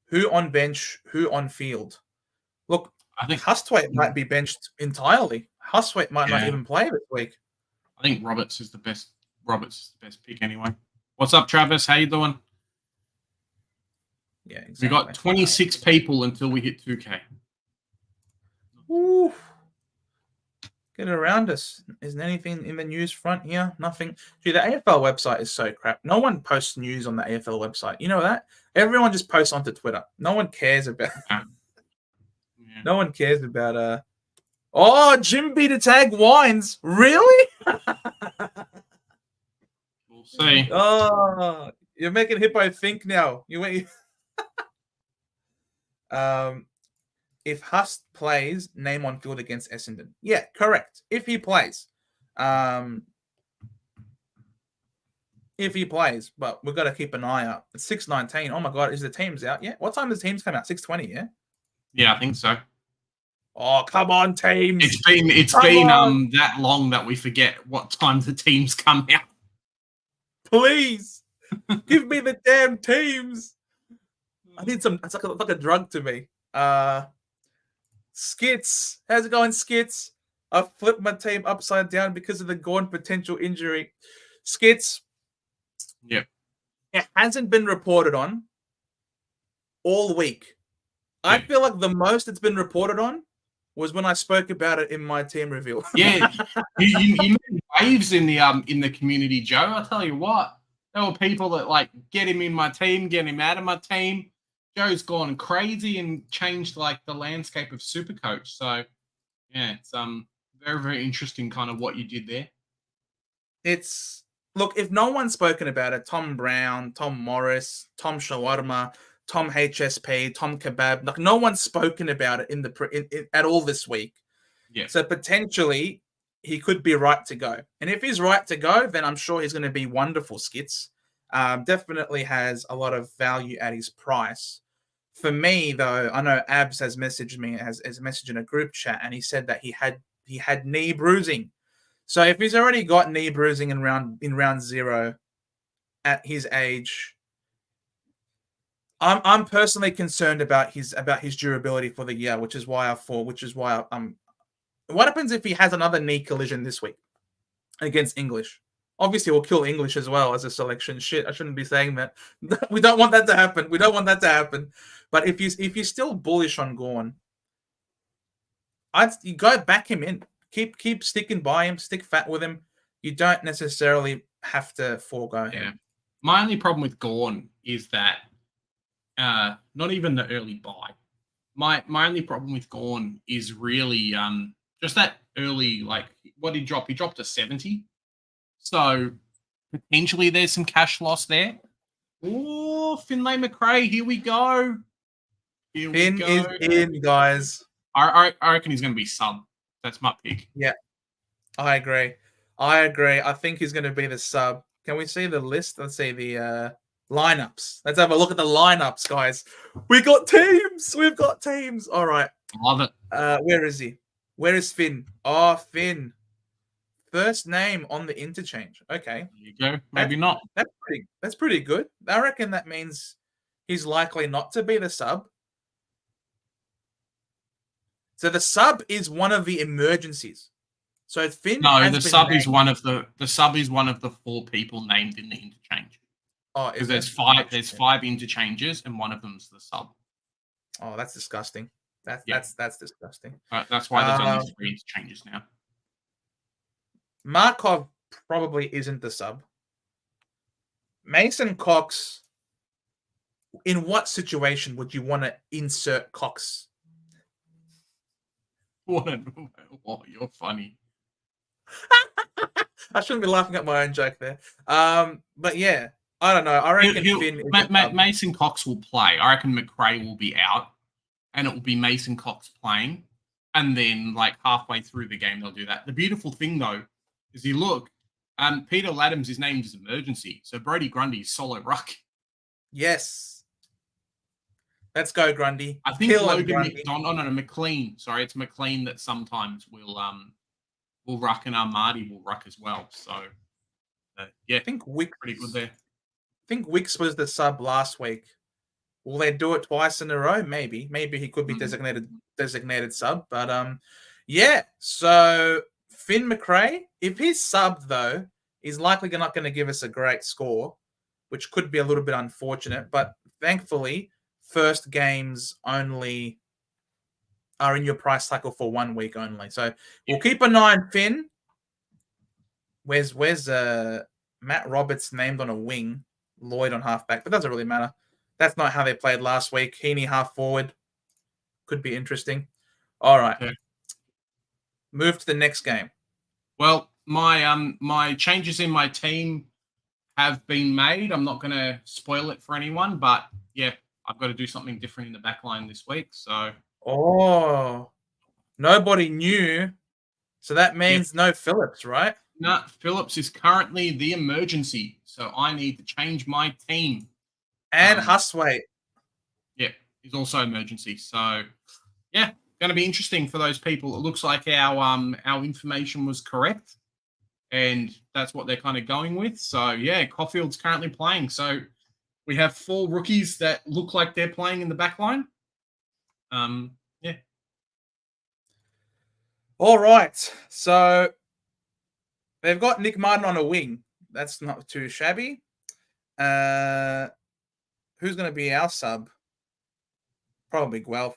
Who on bench? Who on field? Look, I think Hustwaite might be benched entirely. Hustwaite might not even play this week. I think Roberts is the best. Roberts is the best pick anyway. What's up, Travis? How you doing? Yeah, exactly. We got 26 people until we hit 2K. Ooh. Get around us. Isn't anything in the news front here? Nothing. Gee, the AFL website is so crap. No one posts news on the AFL website. You know that? Everyone just posts onto Twitter. No one cares about No one cares about Jim B to tag Wines. Really? We'll see. Oh, you're making Hippo think now. If Hust plays, name on field against Essendon. Yeah, correct. If he plays. If he plays, but we've got to keep an eye out. It's 6:19. Oh my god, is the teams out yet? What time does the teams come out? 6:20, yeah? Yeah, I think so. Oh, come on, teams. It's been that long that we forget what time the teams come out. Please. Give me the damn teams. I need some. It's like a drug to me. Skits. How's it going, Skits? I flipped my team upside down because of the Gorn potential injury. Skits. Yep. It hasn't been reported on all week. Yeah. I feel like the most it's been reported on was when I spoke about it in my team reveal. Yeah. you made waves in the community, Joe. I'll tell you what. There were people that like get him in my team, get him out of my team. Joe's gone crazy and changed like the landscape of Supercoach. So yeah, it's very, very interesting kind of what you did there. It's look, if no one's spoken about it, Tom Brown, Tom Morris, Tom Shawarma, Tom HSP, Tom Kebab, like no one's spoken about it at all this week. Yeah. So potentially he could be right to go. And if he's right to go, then I'm sure he's going to be wonderful, Skits. Definitely has a lot of value at his price. For me, though, I know Abs has messaged me as a message in a group chat, and he said that he had knee bruising. So if he's already got knee bruising in round 0 at his age, I'm personally concerned about his durability for the year, which is why what happens if he has another knee collision this week against English? Obviously, we'll kill English as well as a selection. Shit, I shouldn't be saying that. We don't want that to happen. But if you're still bullish on Gorn, you go back him in. Keep sticking by him. Stick fat with him. You don't necessarily have to forego him. My only problem with Gorn is that not even the early buy. My only problem with Gorn is really just that early, like, what did he drop? He dropped to 70. So potentially there's some cash loss there. Oh, Finlay McRae, here we go. Finn is in, guys. I reckon he's going to be sub. That's my pick. Yeah, I agree. I think he's going to be the sub. Can we see the list? Let's see the lineups. Let's have a look at the lineups, guys. We've got teams. All right. Love it. Where is he? Where is Finn? Oh, Finn First name on the interchange. Okay. There you go. Maybe not. That's pretty good. I reckon that means he's likely not to be the sub. So the sub is one of the emergencies. So Finn No, the sub is one of the 4 people named in the interchange. Oh, because there's 5 interchanges and one of them's the sub. Oh, that's disgusting. That's disgusting. That's why there's only 3 interchanges now. Markov probably isn't the sub. Mason Cox. In what situation would you want to insert Cox? What? You're funny. I shouldn't be laughing at my own joke there. But yeah, I don't know. I reckon Finn Mason Cox will play. I reckon McRae will be out, and it will be Mason Cox playing. And then, like, halfway through the game, they'll do that. The beautiful thing, though, is you look, Peter Laddams, his name is Emergency. So Brody Grundy's solo ruck. Yes. Let's go, Grundy. I think Logan McLean. Sorry, it's McLean that sometimes will ruck, and Marty will ruck as well. So, yeah, I think Wicks pretty good there. I think Wicks was the sub last week. Will they do it twice in a row? Maybe he could be designated sub. But yeah. So Finn McRae, if he's sub though, he's likely not going to give us a great score, which could be a little bit unfortunate. But thankfully, first games only are in your price cycle for 1 week only. So we'll keep an eye on Finn. Where's Matt Roberts named on a wing, Lloyd on halfback, but doesn't really matter. That's not how they played last week. Heaney half forward. Could be interesting. All right. Okay. Move to the next game. Well, my changes in my team have been made. I'm not going to spoil it for anyone, but yeah, I've got to do something different in the back line this week. So, nobody knew. So that means no Phillips, right? No, Phillips is currently the emergency. So I need to change my team. And Huswaite. Yeah, he's also emergency. So, yeah, going to be interesting for those people. It looks like our information was correct, and that's what they're kind of going with. So, yeah, Caulfield's currently playing. So we have 4 rookies that look like they're playing in the back line. Yeah. All right. So they've got Nick Martin on a wing. That's not too shabby. Who's going to be our sub? Probably Guelph.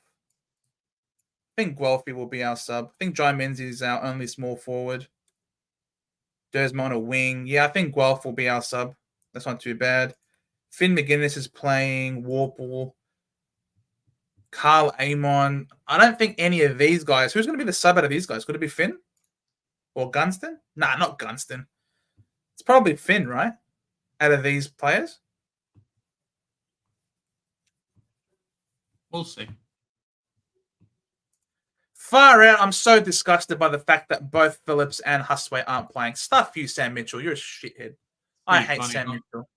I think Guelphy will be our sub. I think Jai Menzies is our only small forward. Dersma on a wing. Yeah, I think Guelph will be our sub. That's not too bad. Finn McGuinness is playing Warple. Carl Amon. I don't think any of these guys. Who's going to be the sub out of these guys? Could it be Finn? Or Gunston? Nah, not Gunston. It's probably Finn, right? Out of these players. We'll see. Far out. I'm so disgusted by the fact that both Phillips and Husway aren't playing. Stuff you, Sam Mitchell. You're a shithead. I hate Sam Mitchell.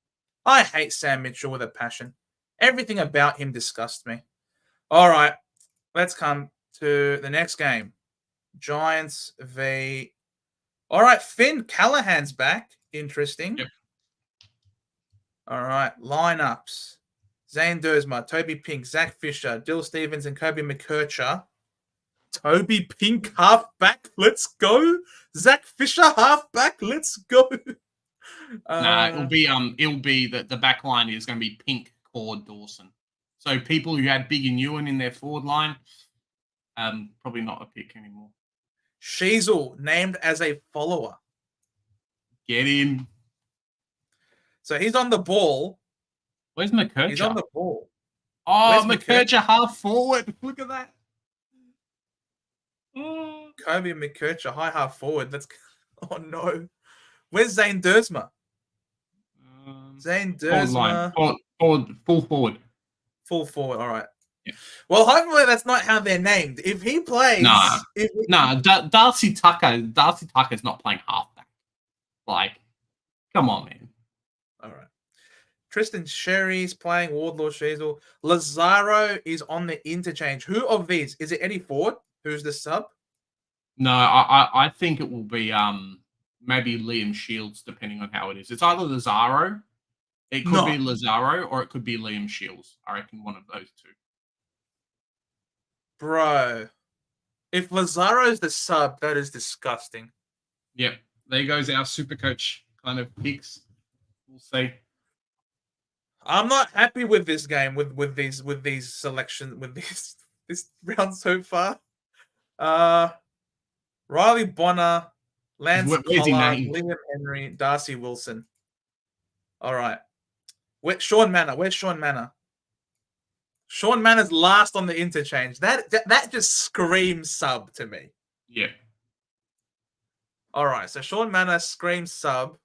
I hate Sam Mitchell with a passion. Everything about him disgusts me. All right. Let's come to the next game. Giants v... All right. Finn Callahan's back. Interesting. Yep. All right. Lineups. Zane Dersma, Toby Pink, Zach Fisher, Dill Stevens, and Kobe McKercher. Toby Pink halfback, let's go. Zach Fisher halfback, let's go. It'll be that the back line is going to be Pink, Cord, Dawson. So people who had Big and Ewan in their forward line, probably not a pick anymore. Sheasel named as a follower. Get in. So he's on the ball. Where's McKercher? He's on the ball. Oh, McKercher half forward. Look at that. Kobe McKercher, high half forward. Let's. Oh no. Where's Zane Dersma? Zane Dersma. Full forward. Full forward. All right. Yeah. Well, hopefully that's not how they're named. If he plays, Darcy Tucker's not playing halfback. Like, come on, man. All right. Tristan Sherry's playing Wardlaw Sheasel. Lazaro is on the interchange. Who of these? Is it Eddie Ford? Who's the sub? No, I think it will be maybe Liam Shields, depending on how it is. It's either Lazaro, it could be Lazaro, or it could be Liam Shields. I reckon one of those two. Bro, if Lazaro is the sub, that is disgusting. Yep, there goes our super coach kind of picks. We'll see. I'm not happy with this game, with these selections, with this round so far. Riley Bonner, Lance Collard, Liam Henry, Darcy Wilson. All right. Sean Manor. Where's Sean Manor? Sean Manor's last on the interchange. That just screams sub to me. Yeah. All right. So Sean Manor screams sub.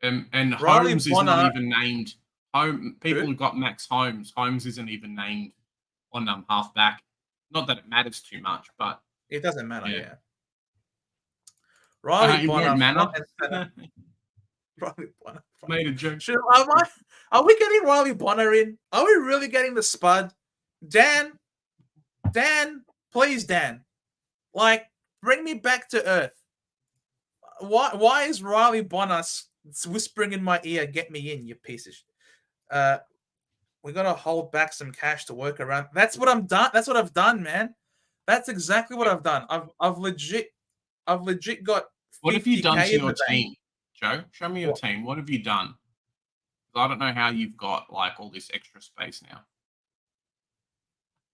And Riley Holmes Bonner, is not even named. People who got Max Holmes. Holmes isn't even named on halfback. Not that it matters too much, but it doesn't matter. Yeah. Riley Bonner. Riley Bonner. Made a joke. Are we getting Riley Bonner in? Are we really getting the spud? Dan, please, Dan. Like, bring me back to earth. Why is Riley Bonner whispering in my ear, get me in, you piece of shit? We got to hold back some cash to work around. That's what I'm done. That's what I've done, man. That's exactly what I've done. I've legit got. What have you done to your team, Joe? Show me your team. What have you done? I don't know how you've got like all this extra space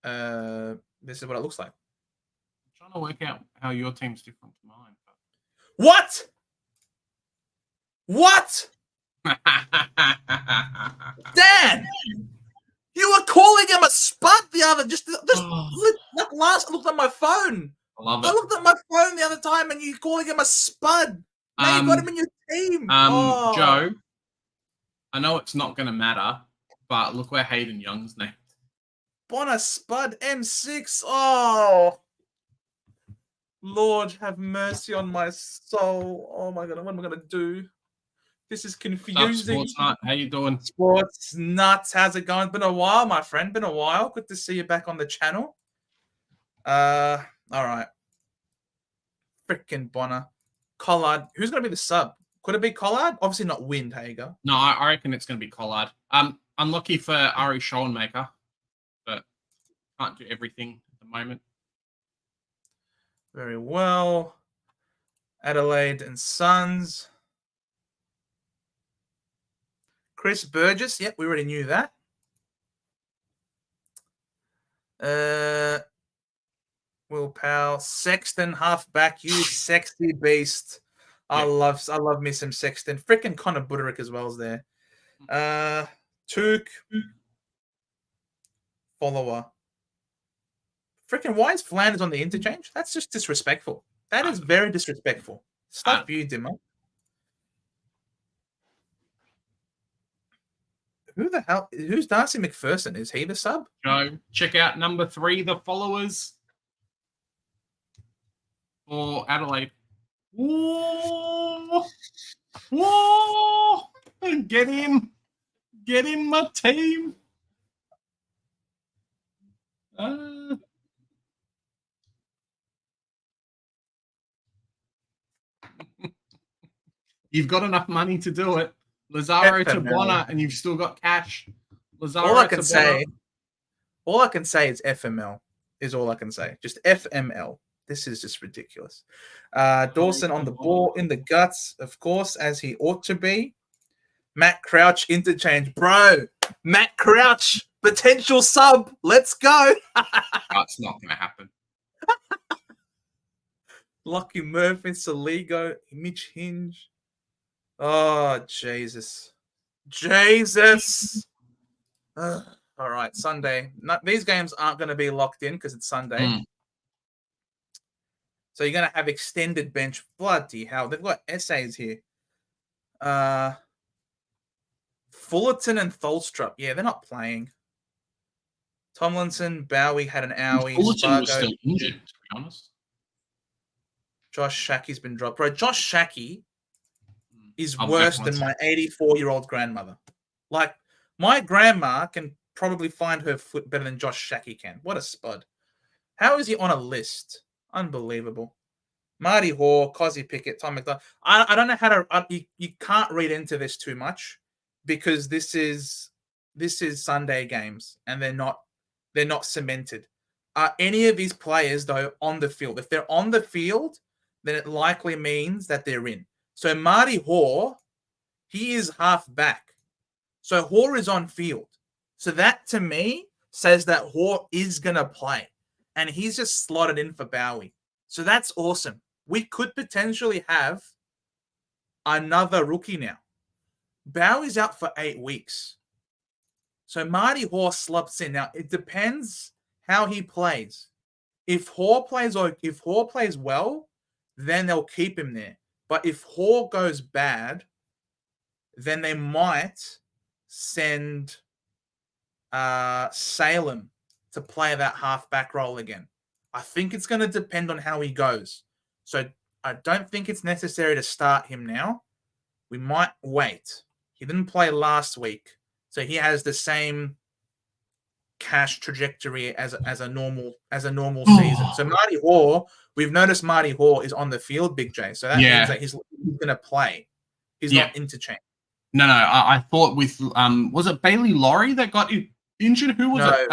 now. This is what it looks like. I'm trying to work out how your team's different to mine. What? Dan, you were calling him a spud the other last. I looked at my phone. I love it. I looked at my phone the other time, and you calling him a spud. Now you got him in your team. Joe, I know it's not going to matter, but look where Hayden Young's named. Bonner Spud M6. Oh, Lord, have mercy on my soul. Oh my God, what am I going to do? This is confusing. Sports Nut, how you doing? Sports Nuts, how's it going? Been a while, my friend. Been a while. Good to see you back on the channel. All right. Freaking Bonner. Collard. Who's going to be the sub? Could it be Collard? Obviously not Wind, Hager. No, I reckon it's going to be Collard. Unlucky for Ari Schoenmaker, but can't do everything at the moment. Very well. Adelaide and Sons. Chris Burgess. Yep, we already knew that. Will Powell. Sexton, halfback. You sexy beast. I love me some Sexton. Freaking Connor Buderick as well is there. Took. Follower. Freaking why is Flanders on the interchange? That's just disrespectful. That is very disrespectful. Stuff you, Dimmer. Who the hell? Who's Darcy McPherson? Is he the sub? Joe, check out number 3, the followers for Adelaide. Whoa! Whoa! Get in, my team. You've got enough money to do it. Lazaro to Bonner, and you've still got cash. Lazaro all I can say is FML. Is all I can say. Just FML. This is just ridiculous. Dawson on the ball, in the guts, of course, as he ought to be. Matt Crouch interchange, bro. Matt Crouch, potential sub. Let's go. That's not going to happen. Lucky Murphy, Saligo, Mitch Hinge. Oh, Jesus. All right, Sunday. These games aren't going to be locked in because it's Sunday. So you're going to have extended bench. Bloody hell. They've got essays here. Fullerton and Tholstrup. Yeah, they're not playing. Tomlinson, Bowie had an owie. Fullerton was still injured, to be honest. Josh Shackey's been dropped. Bro, Josh Shackey is worse than my 84-year-old grandmother. Like, my grandma can probably find her foot better than Josh Shackey can. What a spud. How is he on a list? Unbelievable. Marty Hoare, Cozzy Pickett, Tom McDonald. I don't know how to. You can't read into this too much because this is Sunday games and they're not cemented. Are any of these players though on the field? If they're on the field, then it likely means that they're in. So Marty Hoare, he is half back. So Hoare is on field. So that to me says that Hoare is gonna play, and he's just slotted in for Bowie. So that's awesome. We could potentially have another rookie now. Bowie's out for 8 weeks. So Marty Hoare slots in. Now, it depends how he plays. If Hoare plays well, then they'll keep him there. But if Hoare goes bad, then they might send Salem to play that half-back role again. I think it's going to depend on how he goes. So I don't think it's necessary to start him now. We might wait. He didn't play last week, so he has the same cash trajectory as a normal season. So Marty Hoare, we've noticed Marty Hoare is on the field, Big J. So that means that he's going to play. He's not interchange. No. I thought with was it Bailey Laurie that got injured? Who was it?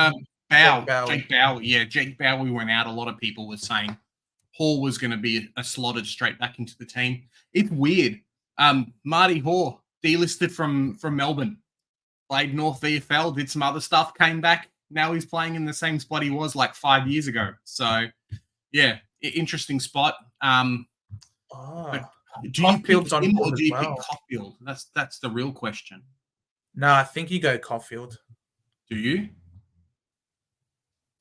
Jake Bowie. Yeah, Jake Bowie went out. A lot of people were saying Hall was going to be a slotted straight back into the team. It's weird. Marty Hoare delisted from Melbourne, played North VFL, did some other stuff, came back. Now he's playing in the same spot he was like 5 years ago. So, yeah, interesting spot. Do you pick him or do you pick Caulfield? That's the real question. No, I think you go Caulfield. Do you?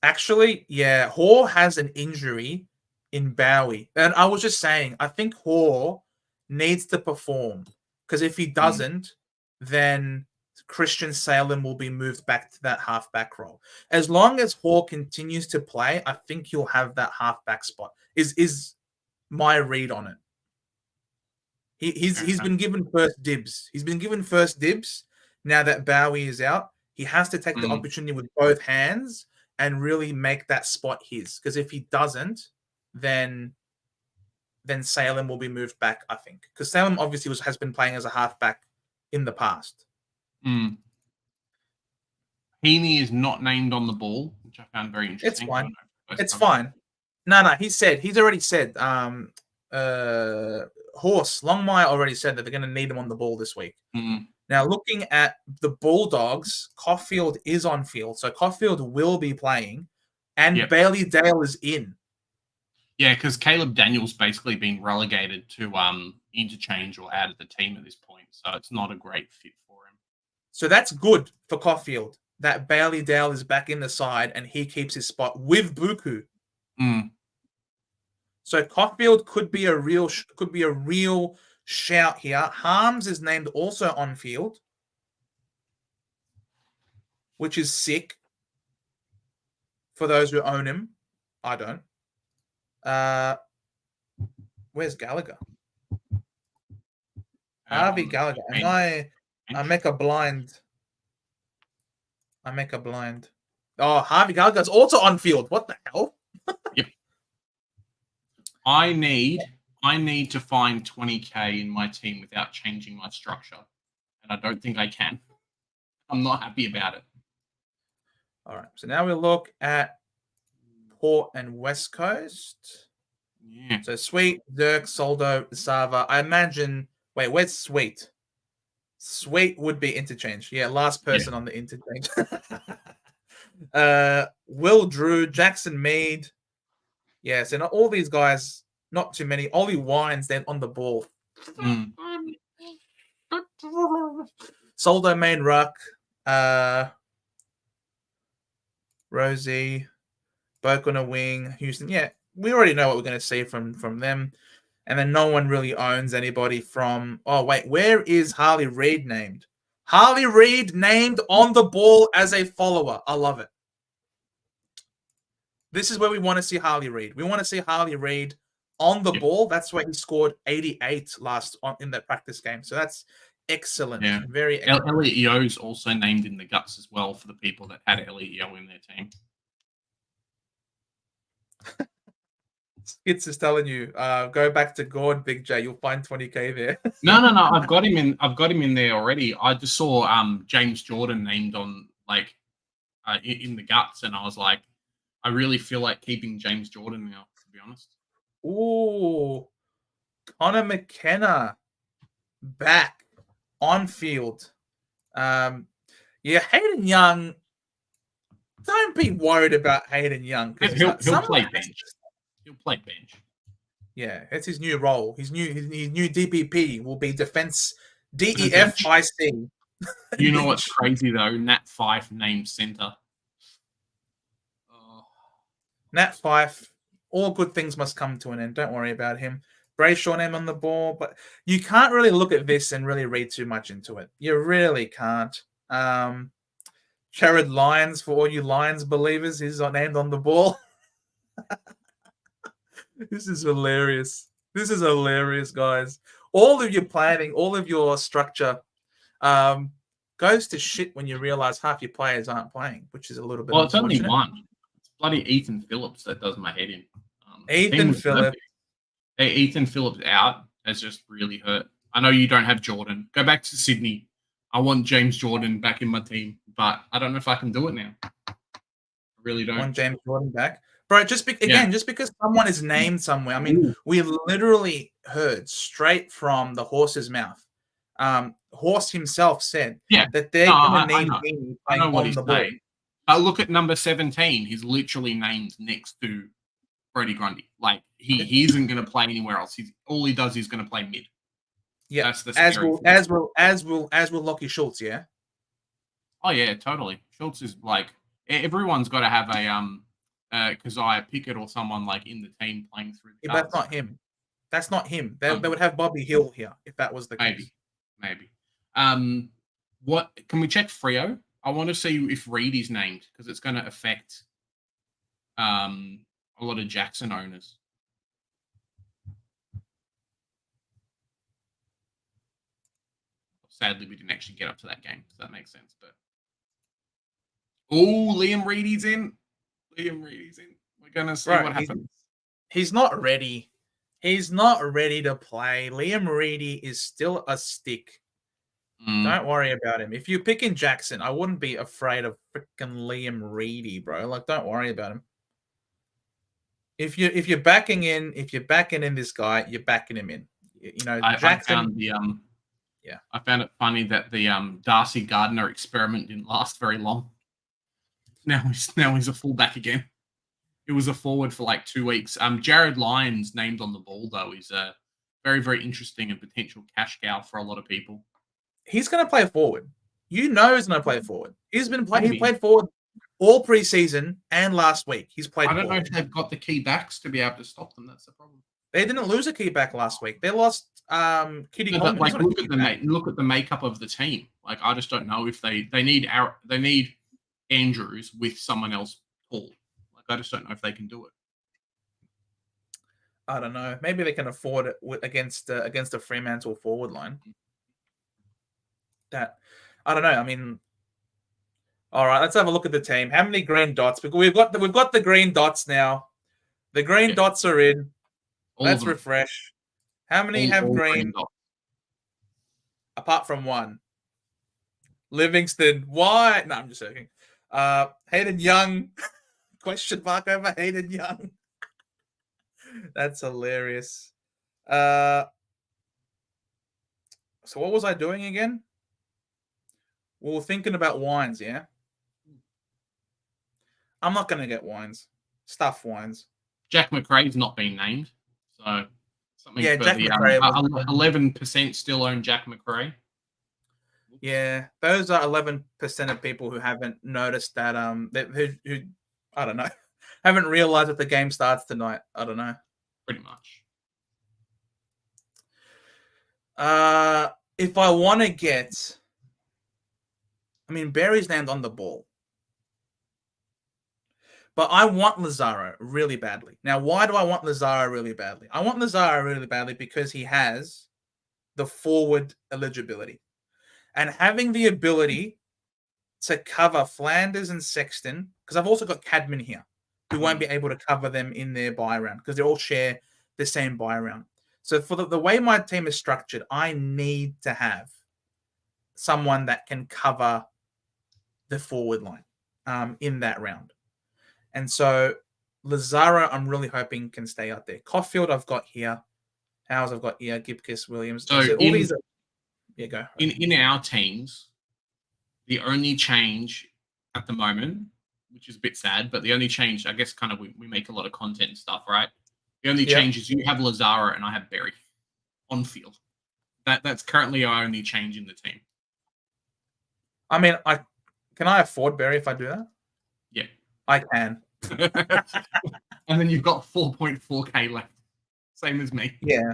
Actually, yeah, Hoare has an injury in Bowie. And I was just saying, I think Hoare needs to perform. Because if he doesn't, then Christian Salem will be moved back to that halfback role. As long as Hoare continues to play, I think he'll have that halfback spot. Is my read on it. He's been given first dibs. He's been given first dibs now that Bowie is out. He has to take the opportunity with both hands and really make that spot his. Because if he doesn't, then Salem will be moved back, I think. Because Salem obviously has been playing as a halfback in the past. Heaney is not named on the ball, which I found very interesting. It's fine. It's fine. No, he's already said. Horse, Longmire already said that they're going to need him on the ball this week. Now, looking at the Bulldogs, Caulfield is on field. So Caulfield will be playing, and Bailey Dale is in. Yeah, because Caleb Daniels basically been relegated to interchange or out of the team at this point. So it's not a great fit for him. So that's good for Caulfield, that Bailey Dale is back in the side and he keeps his spot with Buku. So Caulfield could be a real shout here. Harms is named also on field, which is sick for those who own him. I don't. Where's Gallagher? Harvey Gallagher. And I make a blind. Oh, Harvey Gallagher's also on field. What the hell? Yep. I need to find 20K in my team without changing my structure. And I don't think I can. I'm not happy about it. All right. So now we look at Port and West Coast. Yeah. So Sweet, Dirk, Soldo, Sava. I imagine. Wait, where's Sweet? Sweet would be interchange. Yeah, last person on the interchange. Will Drew, Jackson Mead. Yes, and all these guys, not too many. Ollie Wines, then on the ball. Soldo, Main Ruck, Rosie, Burke on a wing, Houston. Yeah, we already know what we're going to see from them. And then no one really owns anybody from... Oh, wait, where is Harley Reid named? Harley Reid named on the ball as a follower. I love it. This is where we want to see Harley Reid. We want to see Harley Reid on the ball. That's where he scored 88 in that practice game. So that's excellent. Yeah. Very excellent. Elliot Yeo's also named in the guts as well for the people that had Elliot Yeo in their team. Skits is telling you, go back to Gord, Big J. You'll find 20k there. No. I've got him in there already. I just saw James Jordan named on in the guts, and I was like, I really feel like keeping James Jordan now, to be honest. Ooh, Connor McKenna back on field. Hayden Young. Don't be worried about Hayden Young because He'll play bench. He'll play bench. Yeah, that's his new role. His new DPP will be defense DEFIC. You know what's crazy though? Nat Fife named center. Nat Fife. All good things must come to an end. Don't worry about him. Brayshaw name on the ball, but you can't really look at this and really read too much into it. You really can't. Jared Lyons, for all you Lions believers, is named on the ball. This is hilarious. This is hilarious, guys. All of your planning, all of your structure goes to shit when you realize half your players aren't playing, which is a little bit Well, it's only one. It's bloody Ethan Phillips that does my head in. Ethan Phillips. Hey, Ethan Phillips out has just really hurt. I know you don't have Jordan. Go back to Sydney. I want James Jordan back in my team, but I don't know if I can do it now. I really don't. Want James Jordan back? Bro, just because someone is named somewhere. I mean, we literally heard straight from the horse's mouth. Horse himself said that they're going to need him playing on the ball. Look at number 17. He's literally named next to Brody Grundy. Like he isn't going to play anywhere else. All he does is going to play mid. Yeah, that's the as will Lockie Schultz. Yeah. Oh yeah, totally. Schultz is like everyone's got to have a Keziah Pickett or someone like in the team playing through. Yeah, that's not him. That's not him. They would have Bobby Hill here if that was the case. Maybe. What can we check Freo? I want to see if Reed is named because it's going to affect a lot of Jackson owners. Sadly, we didn't actually get up to that game. Does that make sense? But Liam Reedy's in. We're gonna see what happens. He's not ready. He's not ready to play. Liam Reedy is still a stick. Don't worry about him. If you're picking Jackson, I wouldn't be afraid of freaking Liam Reedy, bro. Like, don't worry about him. If you're backing in this guy, you're backing him in. You know, Jackson. I found it funny that the Darcy Gardner experiment didn't last very long. Now he's a fullback again. It was a forward for like 2 weeks. Jared Lyons named on the ball though is a very, very interesting and potential cash cow for a lot of people. He's going to play forward. You know he's going to play forward. He played forward all preseason and last week. He's played. I don't forward. know if they've got the key backs to be able to stop them. That's the problem. They didn't lose a key back last week. They lost Kitty Coleman. Like, look at the makeup of the team. Like, I just don't know if they need Andrews with someone else tall. Like, I just don't know if they can do it. I don't know. Maybe they can afford it against a Fremantle forward line. That I don't know. I mean, all right. Let's have a look at the team. How many green dots? Because we've got the green dots now. The green dots are in. Let's refresh. How many have green? Apart from one. Livingston. Why? No, I'm just joking. Hayden Young. Question mark over Hayden Young. That's hilarious. So what was I doing again? We were thinking about wines, yeah? I'm not going to get wines. Stuff wines. Jack McRae's not been named. So something for Jack McRae 11% still own Jack McRae. Yeah, those are 11% of people who haven't noticed that who I don't know, haven't realized that the game starts tonight. I don't know. Pretty much. If I want to get, I mean, Barry's named on the ball. But I want Lazaro really badly. Now, why do I want Lazaro really badly? I want Lazaro really badly because he has the forward eligibility. And having the ability to cover Flanders and Sexton, because I've also got Cadman here. who won't be able to cover them in their buy round because they all share the same buy round. So for the way my team is structured, I need to have someone that can cover the forward line in that round. And so Lazaro, I'm really hoping can stay out there. Caulfield, I've got here. Howes, I've got here. Gibkiss, Williams. So all these are... Yeah, go. In our teams, the only change at the moment, which is a bit sad, but the only change, I guess, kind of we make a lot of content and stuff, right? The only change is you have Lazaro and I have Berry on field. That's currently our only change in the team. I mean, can I afford Berry if I do that? Yeah. I can. And then you've got 4.4k left. Same as me. Yeah.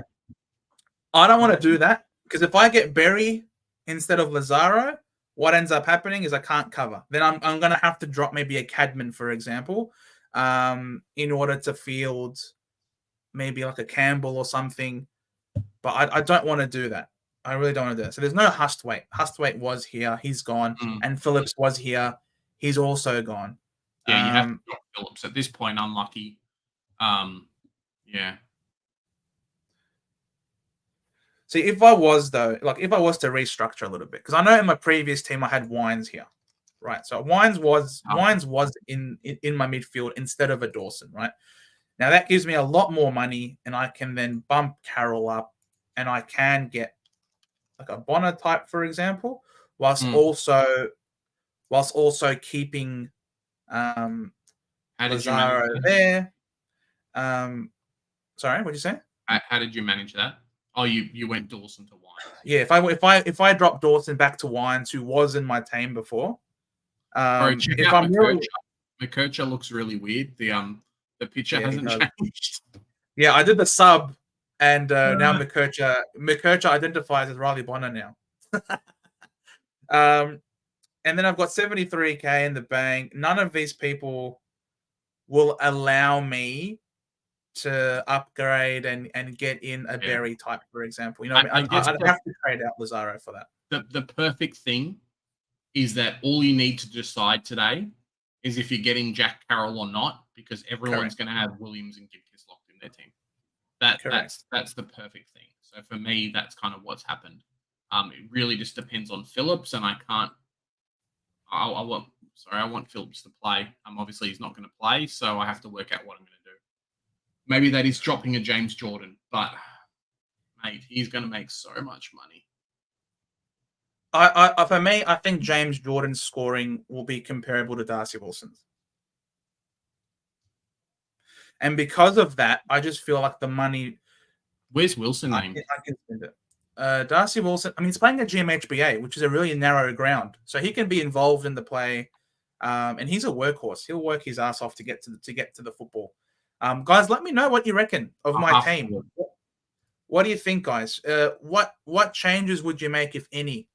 I don't want to do that because if I get Berry instead of Lazaro, what ends up happening is I can't cover. Then I'm going to have to drop maybe a Cadman, for example, in order to field maybe like a Campbell or something. But I don't want to do that. I really don't want to do that. So there's no Hustwaite. Hustwaite was here. He's gone. And Phillips was here. He's also gone. Yeah, you have to drop Phillips. At this point, unlucky. Yeah. See, if I was to restructure a little bit, because I know in my previous team I had Wines here, right? So Wines was in my midfield instead of a Dawson, right? Now that gives me a lot more money, and I can then bump Carroll up, and I can get like a Bonner type, for example, whilst also keeping Lazaro there. Sorry, what did you say? How did you manage that? Oh, you went Dawson to Wines. Yeah, if I drop Dawson back to Wines, who was in my team before. Check out McKercher looks really weird. The picture hasn't changed. Yeah, I did the sub, and now McKercher identifies as Riley Bonner now. And then I've got 73k in the bank. None of these people will allow me to upgrade and get in a Berry type, for example. You know, I'd have to trade out Lazaro for that. The perfect thing is that all you need to decide today is if you're getting Jack Carroll or not, because everyone's going to have Williams and Gibkiss locked in their team. That's the perfect thing. So for me, that's kind of what's happened. It really just depends on Phillips, and I can't. I want Phillips to play. Obviously he's not going to play, so I have to work out what I'm going to do. Maybe that is dropping a James Jordan, but mate, he's going to make so much money. For me, I think James Jordan's scoring will be comparable to Darcy Wilson's. And because of that, I just feel like the money... Where's Wilson named? I can spend it. Darcy Wilson, I mean, he's playing at GMHBA, which is a really narrow ground. So he can be involved in the play. And he's a workhorse. He'll work his ass off to get to the football. Guys, let me know what you reckon of my team. What do you think, guys? What changes would you make, if any,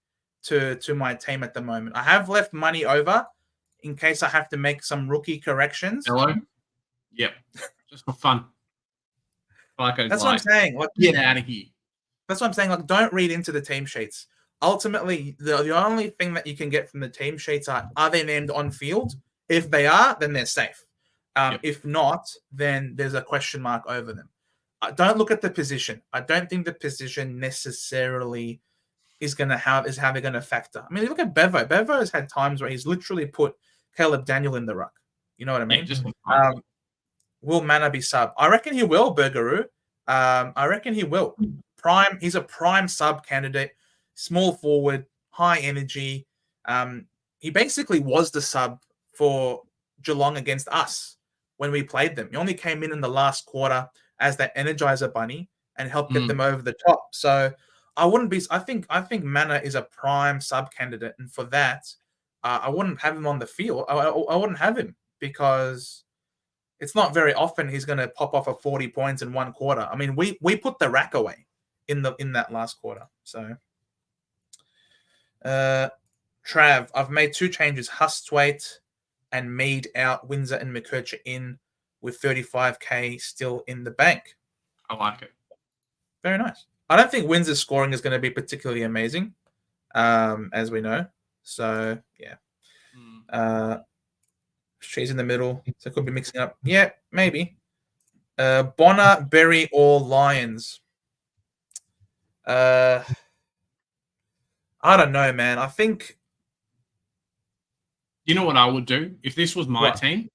to my team at the moment? I have left money over in case I have to make some rookie corrections. Hello? Yep. Just for fun. That's what I'm saying. Like, get out of here. That's what I'm saying. Like, don't read into the team sheets. Ultimately, the only thing that you can get from the team sheets are they named on field? If they are, then they're safe. If not, then there's a question mark over them. Don't look at the position. I don't think the position necessarily is how they're going to factor. I mean, look at Bevo. Bevo has had times where he's literally put Caleb Daniel in the ruck. You know what I mean? Will Manor be sub? I reckon he will, Bergeroo. I reckon he will. He's a prime sub candidate. Small forward, high energy. He basically was the sub for Geelong against us when we played them. He only came in the last quarter as that energizer bunny and helped get them over the top. So I wouldn't be. I think Manor is a prime sub candidate, and for that, I wouldn't have him on the field. I wouldn't have him because it's not very often he's going to pop off 40 points in one quarter. I mean, we put the rack away in that last quarter. So, Trav, I've made 2 changes: Hustwaite and Mead out, Windsor and McKercher in, with 35k still in the bank. I like it. Very nice. I don't think Windsor's scoring is going to be particularly amazing, as we know. So, yeah. She's in the middle, so could be mixing up. Yeah, maybe. Bonner, Berry, or Lions. I don't know, man. I think. You know what I would do if this was my team?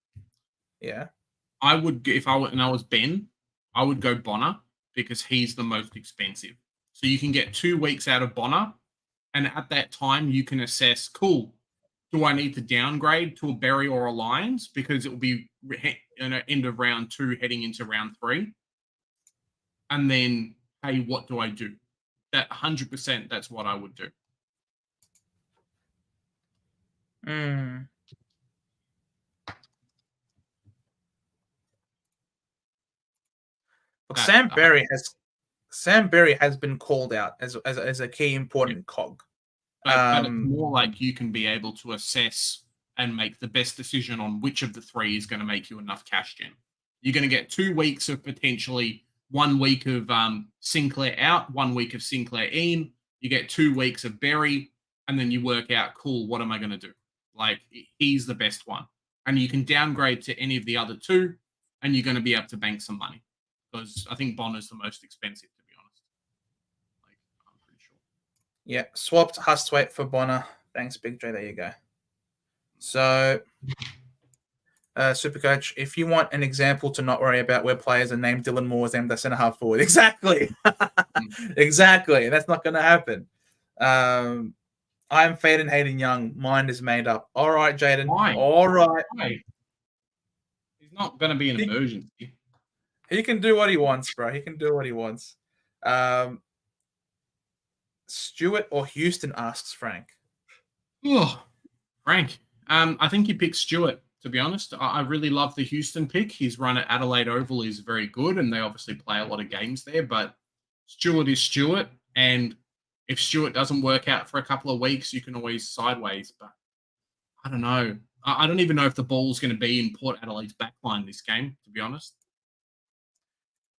Yeah. I would, if I were, and I was Ben, I would go Bonner because he's the most expensive. So you can get 2 weeks out of Bonner, and at that time you can assess, cool, do I need to downgrade to a Berry or a Lions because it will be end of round 2 heading into round 3, and then hey, what do I do? That 100%, that's what I would do. Look, Sam Berry has been called out as a key important cog. But it's more like you can be able to assess and make the best decision on which of the 3 is going to make you enough cash gen. You're going to get 2 weeks of potentially 1 week of Sinclair out, 1 week of Sinclair in. You get 2 weeks of Berry, and then you work out, cool, what am I going to do? Like, he's the best one. And you can downgrade to any of the other 2, and you're going to be able to bank some money. Because I think Bonner's the most expensive, to be honest. Like, I'm pretty sure. Yeah, swapped Hustwaite for Bonner. Thanks, Big J. There you go. So, Supercoach, if you want an example to not worry about where players are named Dylan Moore is named the centre half forward. Exactly. Exactly. That's not going to happen. I'm fading Hayden Young. Mind is made up. All right, Jaden. All right. He's not going to be an emergency. He can do what he wants, bro. He can do what he wants. Stewart or Houston, asks Frank. Oh, Frank. I think you picked Stewart, to be honest. I really love the Houston pick. His run at Adelaide Oval is very good, and they obviously play a lot of games there. But Stewart is Stewart, and if Stewart doesn't work out for a couple of weeks, you can always sideways. But I don't know. I don't even know if the ball's going to be in Port Adelaide's backline this game, to be honest.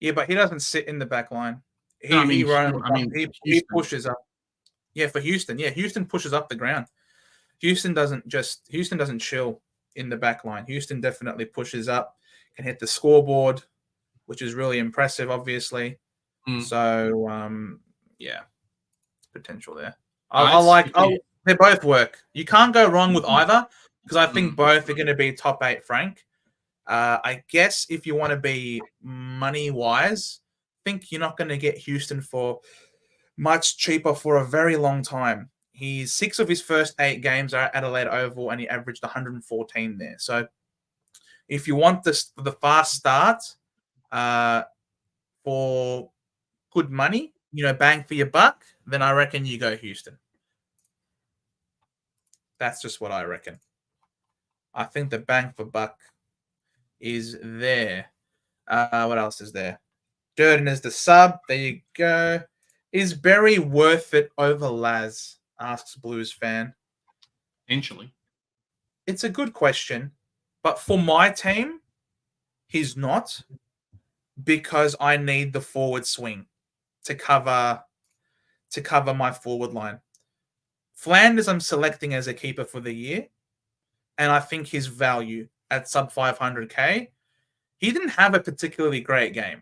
Yeah, but he doesn't sit in the back line. He pushes up. Yeah, for Houston. Yeah, Houston pushes up the ground. Houston doesn't chill in the back line. Houston definitely pushes up, can hit the scoreboard, which is really impressive, obviously. So, yeah, potential there. They both work. You can't go wrong with either because I think both are going to be top 8, Frank. I guess if you want to be money-wise, I think you're not going to get Houston for much cheaper for a very long time. He's 6 of his first 8 games are at Adelaide Oval, and he averaged 114 there. So if you want the fast start for good money, bang for your buck, then I reckon you go Houston. That's just what I reckon. I think the bang for buck is there. What else is there? Durden is the sub. There you go. Is Berry worth it over Laz? Asks Blues fan. Potentially. It's a good question, but for my team, he's not, because I need the forward swing to cover my forward line. Flanders I'm selecting as a keeper for the year, and I think his value at sub 500k. He didn't have a particularly great game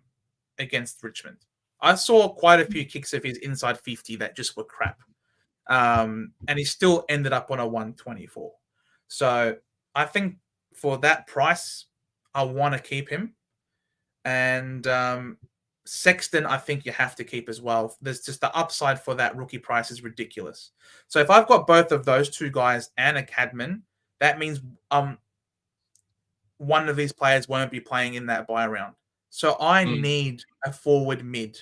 against Richmond. I saw quite a few kicks of his inside 50 that just were crap. And he still ended up on a 124. So I think for that price, I want to keep him. And Sexton, I think you have to keep as well. There's just the upside for that rookie price is ridiculous. So if I've got both of those 2 guys and a Cadman, that means one of these players won't be playing in that buy round. So I need a forward mid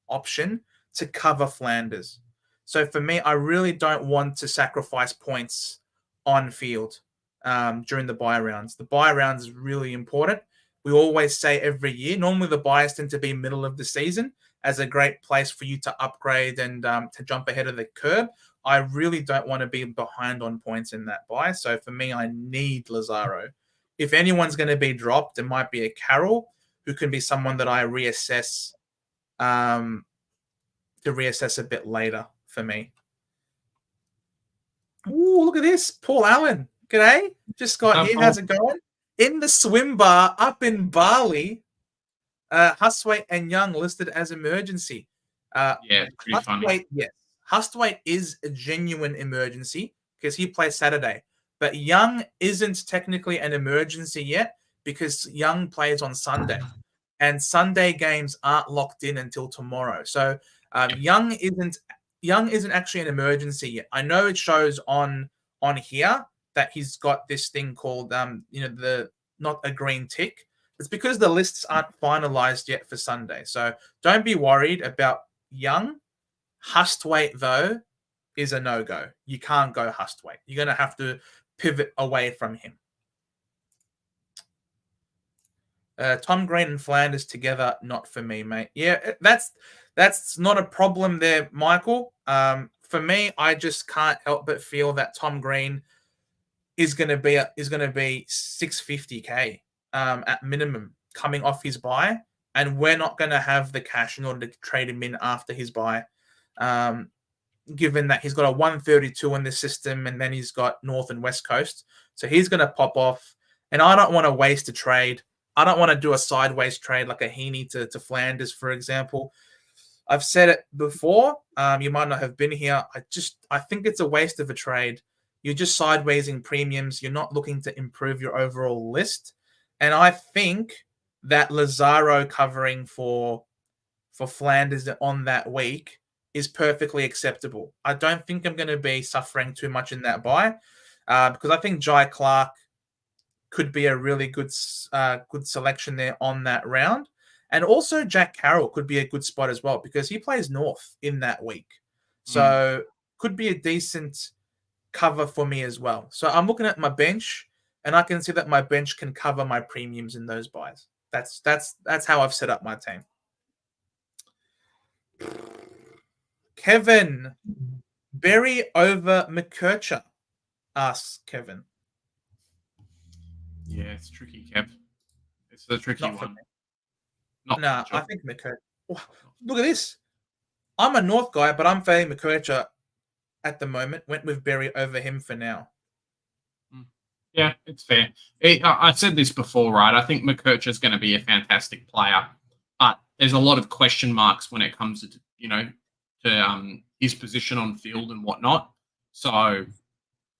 option to cover Flanders. So for me, I really don't want to sacrifice points on field during the buy rounds. The buy rounds is really important. We always say every year, normally the buys tend to be middle of the season as a great place for you to upgrade and to jump ahead of the curve. I really don't want to be behind on points in that buy. So for me, I need Lazaro. If anyone's going to be dropped, it might be a Carroll, who can be someone that I reassess to reassess a bit later for me. Ooh, look at this. Paul Allen. G'day. Just got here. How's it going? in the swim bar up in Bali, Hustwaite and Young listed as emergency. Yeah, it's pretty funny. Hustwaite, yes. Hustwaite is a genuine emergency because he plays Saturday. But Young isn't technically an emergency yet because Young plays on Sunday. And Sunday games aren't locked in until tomorrow. So Young isn't actually an emergency yet. I know it shows on here that he's got this thing called the not a green tick. It's because the lists aren't finalized yet for Sunday. So don't be worried about Young. Hustwaite, though, is a no-go. You can't go Hustwaite. You're going to have to pivot away from him. Tom Green and Flanders together, not for me, mate. Yeah, that's not a problem there, Michael. For me, I just can't help but feel that Tom Green is going to be 650k at minimum coming off his bye, and we're not going to have the cash in order to trade him in after his bye. Given that he's got a 132 in the system, and then he's got North and West Coast, so he's going to pop off. And I don't want to waste a trade. I don't want to do a sideways trade like a Heaney to Flanders, for example. I've said it before. You might not have been here. I think it's a waste of a trade. You're just sidewaysing premiums. You're not looking to improve your overall list. And I think that Lazaro covering for Flanders on that week is perfectly acceptable. I don't think I'm going to be suffering too much in that buy because I think Jai Clark could be a really good selection there on that round. And also Jack Carroll could be a good spot as well because he plays North in that week. So could be a decent cover for me as well. So I'm looking at my bench and I can see that my bench can cover my premiums in those buys. That's how I've set up my team. Kevin, Berry over McKercher, asks Kevin. Yeah, it's tricky, Kev. It's a tricky one. I think McKercher. Look at this. I'm a North guy, but I'm fading McKercher at the moment. Went with Berry over him for now. Yeah, it's fair. I said this before, right? I think McKercher is going to be a fantastic player, but there's a lot of question marks when it comes to his position on field and whatnot. So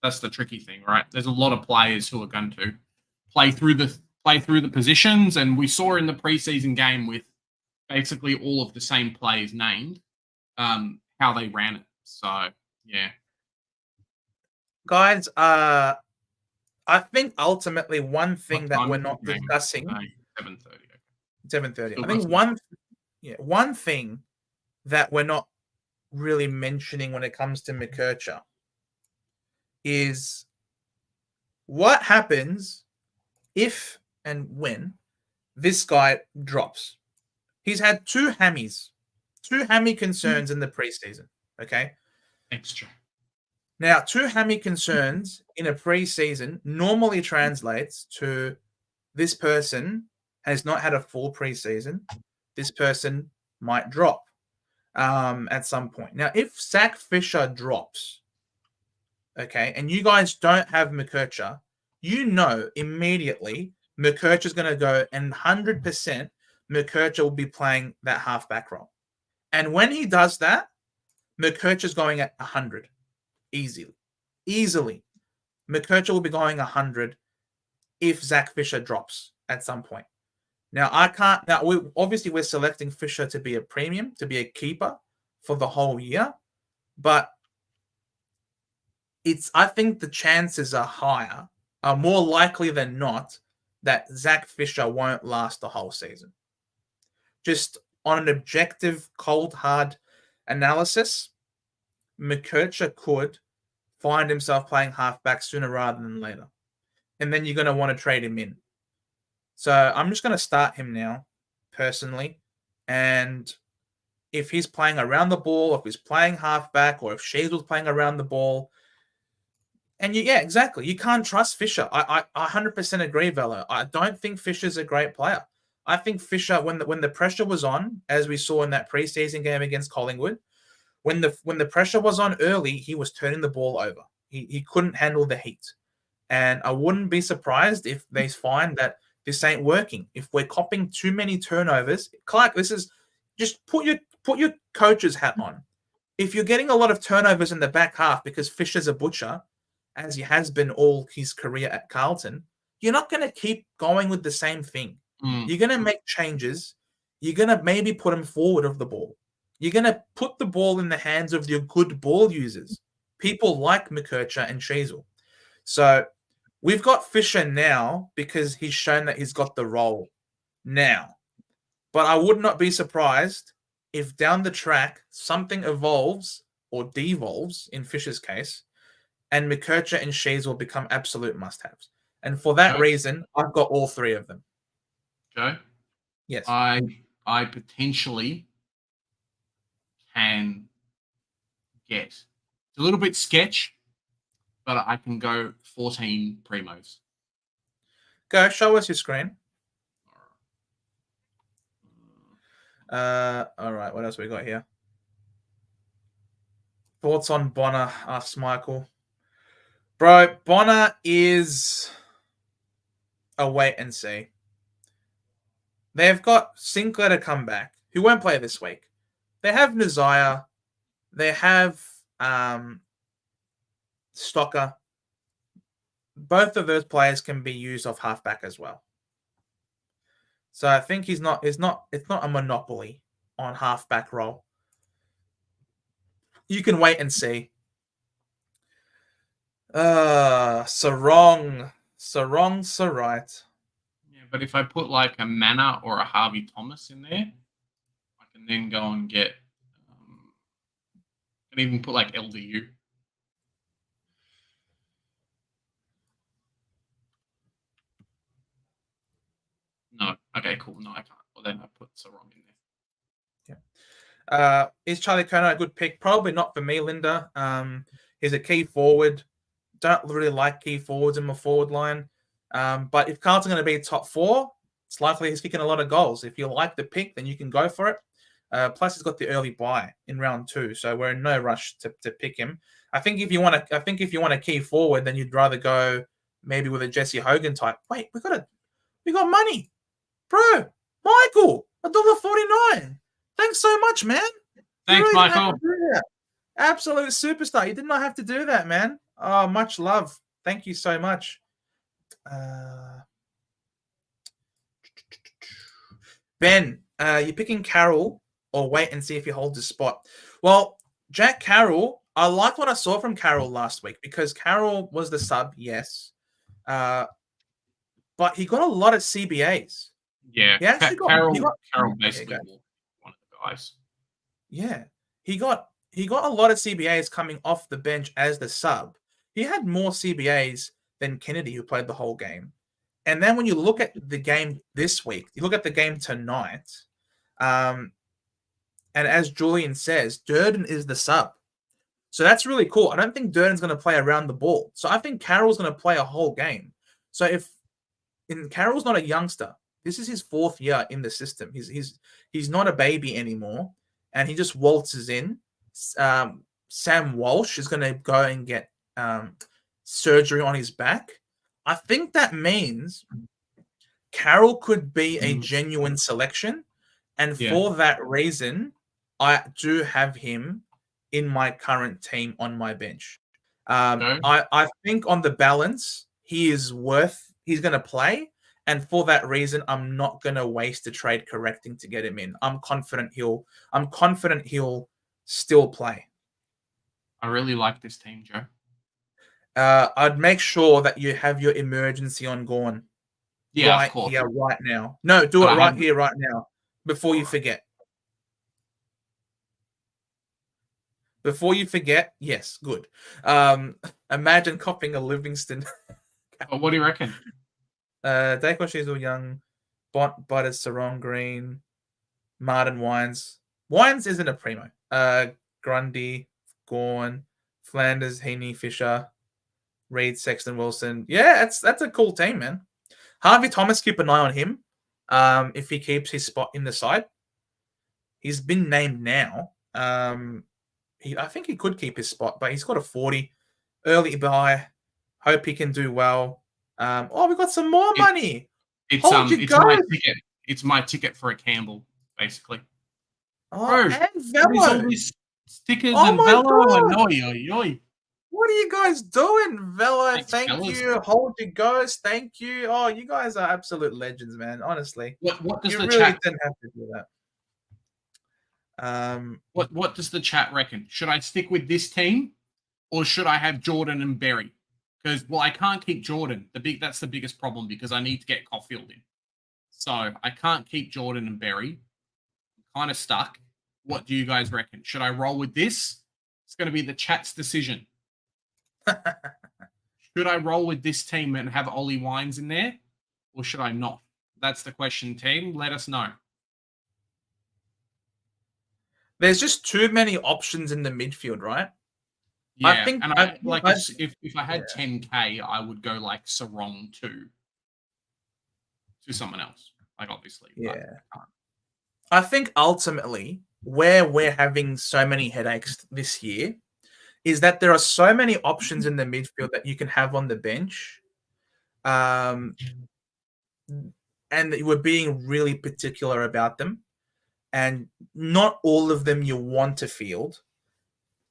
that's the tricky thing, right? There's a lot of players who are going to play through the positions, and we saw in the preseason game with basically all of the same players named how they ran it. So yeah, guys. I think ultimately one thing that we're not discussing. 7:30. 7:30. I think one thing that we're not really mentioning when it comes to McKercher is what happens if and when this guy drops. He's had two hammy concerns in the preseason. Okay. Extra. Now, two hammy concerns in a preseason normally translates to this person has not had a full preseason. This person might drop at some point. Now, if Zach Fisher drops, okay, and you guys don't have McKercher, you know immediately McKercher's going to go, and 100% McKercher will be playing that halfback role. And when he does that, McKercher's going at 100. Easily. McKercher will be going 100 if Zach Fisher drops at some point. Now, we're selecting Fisher to be a premium, to be a keeper for the whole year, but I think the chances are more likely than not, that Zach Fisher won't last the whole season. Just on an objective, cold, hard analysis, McKercher could find himself playing halfback sooner rather than later. And then you're going to want to trade him in. So I'm just going to start him now, personally. And if he's playing around the ball, if he's playing halfback, or if Sheaswell's playing around the ball, and exactly. You can't trust Fisher. I 100% agree, Velo. I don't think Fisher's a great player. I think Fisher, when the pressure was on, as we saw in that preseason game against Collingwood, when the pressure was on early, he was turning the ball over. He couldn't handle the heat. And I wouldn't be surprised if they find that this ain't working. If we're copying too many turnovers, Clark, this is just put your coach's hat on. If you're getting a lot of turnovers in the back half because Fisher's a butcher, as he has been all his career at Carlton, you're not going to keep going with the same thing. You're going to make changes. You're going to maybe put him forward of the ball. You're going to put the ball in the hands of your good ball users, people like McKercher and Sheasel. So we've got Fisher now because he's shown that he's got the role now. But I would not be surprised if down the track something evolves or devolves, in Fisher's case, and McKercher and Sheasel become absolute must-haves. And for that reason, I've got all three of them. Joe? Yes. I potentially can get. It's a little bit sketch, but I can go 14 primos. Go, show us your screen. All right, what else we got here? Thoughts on Bonner, asks Michael. Bro, Bonner is a wait and see. They've got Sinclair to come back, who won't play this week. They have Nazaya. They have Stocker. Both of those players can be used off halfback as well. So I think it's not a monopoly on halfback role. You can wait and see. Sarong, right. Yeah, but if I put like a Manor or a Harvey Thomas in there, I can then go and get, and even put like LDU. No. Okay, cool. No, I can't. Well, then I put Sarong in there. Yeah. Is Charlie Curnow a good pick? Probably not for me, Linda. He's a key forward. Don't really like key forwards in my forward line. But if Carlton's going to be top 4, it's likely he's kicking a lot of goals. If you like the pick, then you can go for it. Plus, he's got the early bye in round 2, so we're in no rush to pick him. I think if you want a key forward, then you'd rather go maybe with a Jesse Hogan type. Wait, we got money, bro. Michael, $1.49. Thanks so much, man. Thanks, Michael. Absolute superstar. You did not have to do that, man. Oh, much love. Thank you so much. Ben, you're picking Carroll or wait and see if he holds his spot. Well, Jack Carroll, I liked what I saw from Carroll last week because Carroll was the sub, yes. But he got a lot of CBAs. Yeah, he actually Carroll basically one of the guys. Yeah, he got a lot of CBAs coming off the bench as the sub. He had more CBAs than Kennedy, who played the whole game. And then when you look at the game this week, you look at the game tonight, and as Julian says, Durden is the sub. So that's really cool. I don't think Durden's going to play around the ball. So I think Carroll's going to play a whole game. So Carroll's not a youngster. This is his 4th year in the system. He's not a baby anymore, and he just waltzes in. Sam Walsh is going to go and get surgery on his back. I think that means Carroll could be a genuine selection, and for that reason, I do have him in my current team on my bench. I think on the balance, he's going to play. And for that reason, I'm not going to waste a trade correcting to get him in. I'm confident he'll still play. I really like this team, Joe. I'd make sure that you have your emergency on Gorn. Yeah, right of course. here, right now. No, do it right here, right now, before you forget. Before you forget, yes, good. Imagine copying a Livingston. What do you reckon? Dako Shizel Young, Butters, Sarong Green, Martin Wines. Wines isn't a primo. Grundy, Gorn, Flanders, Heaney, Fisher, Reed, Sexton, Wilson. Yeah, that's a cool team, man. Harvey Thomas, keep an eye on him. If he keeps his spot in the side. He's been named now. I think he could keep his spot, but he's got a 40 early buy. Hope he can do well. We got some more money. It's Hold your it's guys. my ticket. It's my ticket for a Campbell, basically. Oh, Bro, and what is all Velo. these stickers Oh and my Velo and God. oi. What are you guys doing, Velo? Thanks, Thank fellas. you. Hold your ghost. Thank you. Oh, you guys are absolute legends, man. Honestly, What does you the really chat didn't have to do that. what does the chat reckon? Should I stick with this team or should I have Jordan and Berry? Because I can't keep Jordan. That's the biggest problem because I need to get Caulfield in. So I can't keep Jordan and Berry. I'm kind of stuck. What do you guys reckon? Should I roll with this? It's going to be the chat's decision. Should I roll with this team and have Ollie Wines in there, or should I not? That's the question, team. Let us know. There's just too many options in the midfield, right? Yeah, if I had 10K, I would go like Sarong to someone else. Like obviously, yeah. I think ultimately where we're having so many headaches this year is that there are so many options in the midfield that you can have on the bench, and we're being really particular about them, and not all of them you want to field.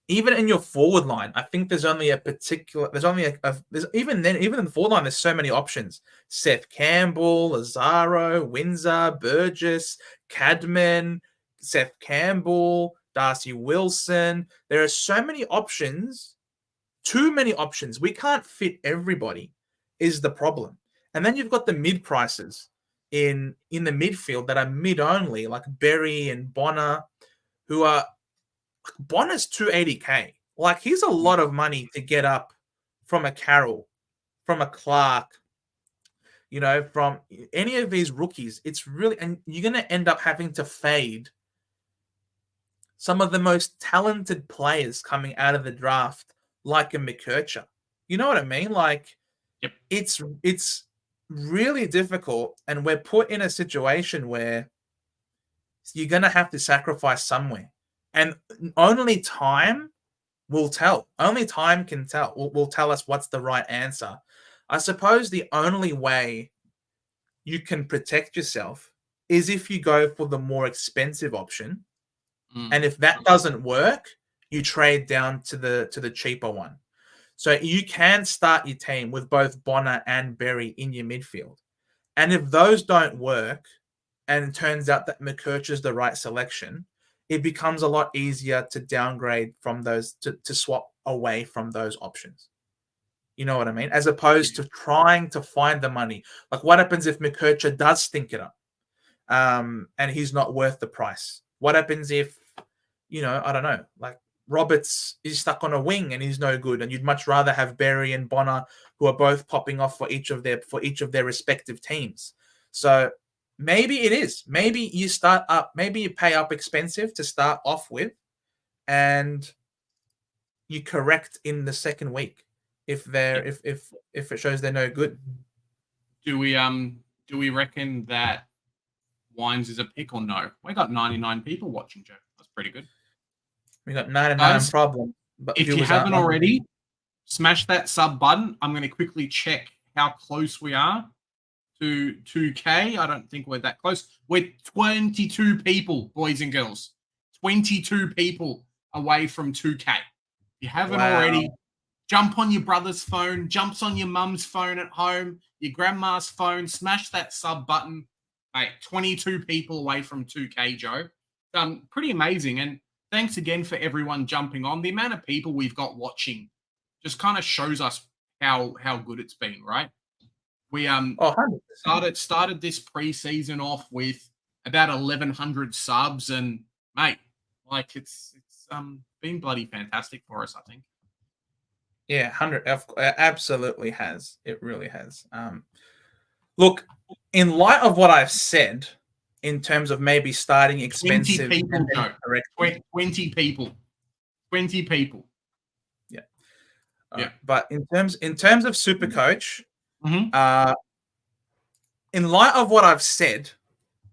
Even in your forward line, I think there's only a particular. There's only even in the forward line, there's so many options. Seth Campbell, Lazaro, Windsor, Burgess, Cadman, Seth Campbell, Darcy Wilson. There are so many options. Too many options. We can't fit everybody. Is the problem? And then you've got the mid prices in the midfield that are mid only, like Berry and Bonner, who are. Bonner's 280K. Like, he's a lot of money to get up from a Carroll, from a Clark, from any of these rookies. It's really, and you're going to end up having to fade some of the most talented players coming out of the draft, like a McKercher. You know what I mean? Like, yep. It's really difficult, and we're put in a situation where you're going to have to sacrifice somewhere. And only time will tell. Only time can tell. Will tell us what's the right answer. I suppose the only way you can protect yourself is if you go for the more expensive option. And if that doesn't work, you trade down to the cheaper one. So you can start your team with both Bonner and Berry in your midfield. And if those don't work, and it turns out that McKercher's the right selection, it becomes a lot easier to downgrade from those, to swap away from those options. You know what I mean? As opposed to trying to find the money. Like, what happens if McKercher does stink it up, and he's not worth the price? What happens if, I don't know, like Roberts is stuck on a wing and he's no good, and you'd much rather have Berry and Bonner, who are both popping off for each of their respective teams. So maybe it is. Maybe you start up. Maybe you pay up expensive to start off with, and you correct in the second week if it shows they're no good. Do we reckon that Wines is a pick or no? We got 99 people watching, Joe. That's pretty good. We got 99 problems. But if you haven't already, smash that sub button. I'm going to quickly check how close we are to 2K. I don't think we're that close. We're 22 people, boys and girls. 22 people away from 2K. If you haven't already, jump on your brother's phone, jumps on your mum's phone at home, your grandma's phone, smash that sub button. Mate, 22 people away from 2K, Joe. Pretty amazing. And thanks again for everyone jumping on. The amount of people we've got watching just kind of shows us how good it's been, right? We started this preseason off with about 1,100 subs, and mate, like it's been bloody fantastic for us, I think. Yeah, 100 absolutely has. It really has. Look, in light of what I've said, in terms of maybe starting expensive, 20 people, no. 20 people. 20 people. Yeah. Yeah. But in terms of Supercoach, mm-hmm. In light of what I've said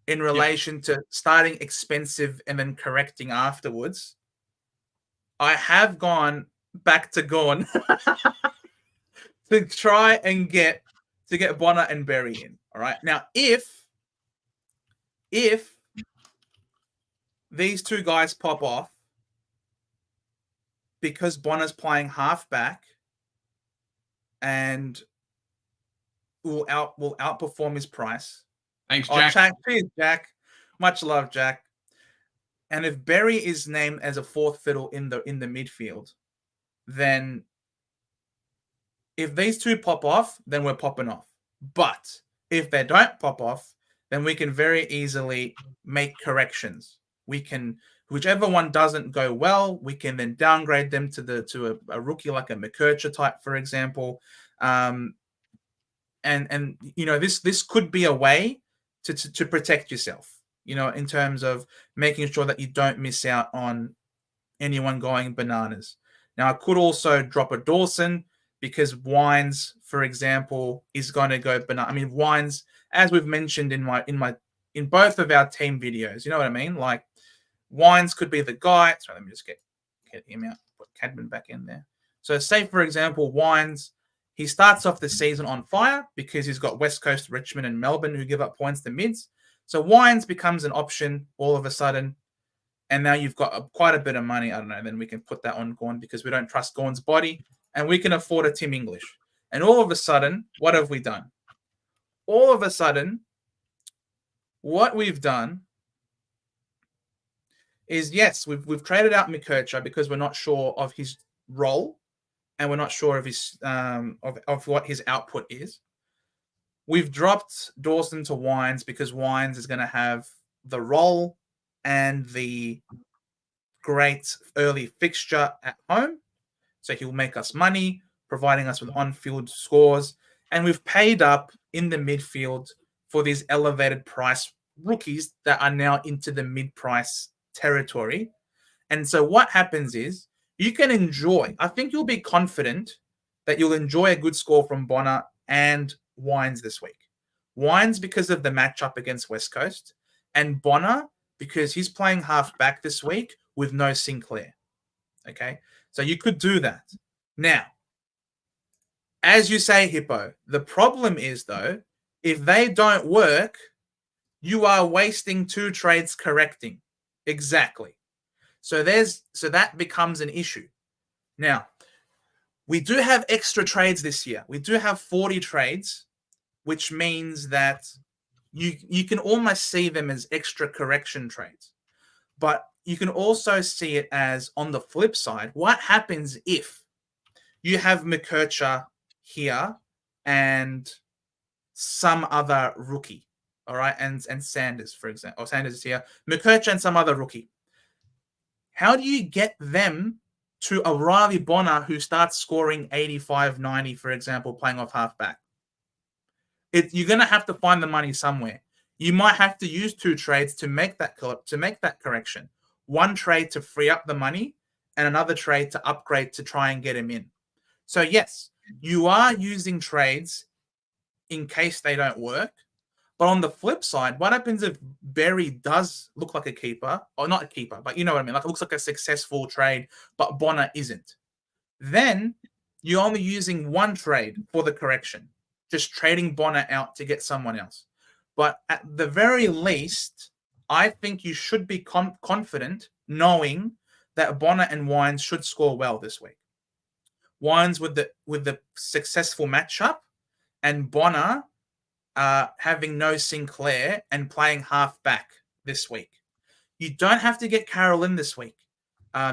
in relation to starting expensive and then correcting afterwards, I have gone back to Gorn to try and get Bonner and Berry in. All right. Now, if these two guys pop off because Bonner's playing halfback and will outperform his price. Thanks, Jack. Cheers, Jack. Much love, Jack. And if Berry is named as a fourth fiddle in the midfield, then if these two pop off, then we're popping off. But if they don't pop off, then we can very easily make corrections. We can, whichever one doesn't go well, we can then downgrade them to a rookie like a McKercher type, for example. And you know, this could be a way to protect yourself, you know, in terms of making sure that you don't miss out on anyone going bananas. Now, I could also drop a Dawson because Wines, for example, is going to go banana. I mean, Wines, as we've mentioned in both of our team videos, you know what I mean? Like, Wines could be the guy. So let me just get him out, put Cadman back in there. So say, for example, Wines, he starts off the season on fire because he's got West Coast, Richmond, and Melbourne who give up points to mids. So Wines becomes an option all of a sudden. And now you've got quite a bit of money. I don't know. Then we can put that on Gawn because we don't trust Gawn's body. And we can afford a Tim English. And all of a sudden, what have we done? All of a sudden, what we've done is, yes, we've traded out McKercher because we're not sure of his role and we're not sure of his of what his output is. We've dropped Dawson to Wines because Wines is going to have the role and the great early fixture at home. So he'll make us money, providing us with on-field scores. And we've paid up in the midfield for these elevated price rookies that are now into the mid-price territory. And so what happens is you can enjoy, I think you'll be confident that you'll enjoy a good score from Bonner and Wines this week. Wines because of the matchup against West Coast, and Bonner because he's playing half-back this week with no Sinclair. Okay? So you could do that. Now, as you say, Hippo, the problem is, though, if they don't work, you are wasting two trades correcting. Exactly. So that becomes an issue. Now, we do have extra trades this year. We do have 40 trades, which means that you can almost see them as extra correction trades. But you can also see it as, on the flip side, what happens if you have McKercher here and some other rookie, all right, and Sanders, for example, or Sanders is here, McKercher and some other rookie. How do you get them to a Riley Bonner who starts scoring 85, 90, for example, playing off halfback? You're going to have to find the money somewhere. You might have to use two trades to make that correction. One trade to free up the money and another trade to upgrade to try and get him in. So yes, you are using trades in case they don't work. But on the flip side, what happens if Berry does look like a keeper, or not a keeper, but you know what I mean? Like it looks like a successful trade, but Bonner isn't. Then you're only using one trade for the correction, just trading Bonner out to get someone else. But at the very least, I think you should be confident knowing that Bonner and Wines should score well this week. Wines with the successful matchup, and Bonner having no Sinclair and playing half back this week. You don't have to get Carroll in this week.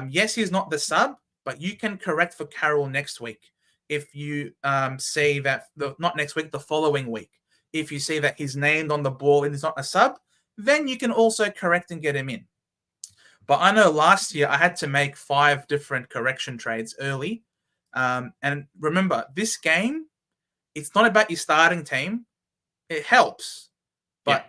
Yes, he's not the sub, but you can correct for Carroll next week if you see that not next week, the following week. If you see that he's named on the ball and he's not a sub, then you can also correct and get him in. But I know last year I had to make 5 different correction trades early. And remember, this game, it's not about your starting team. It helps, but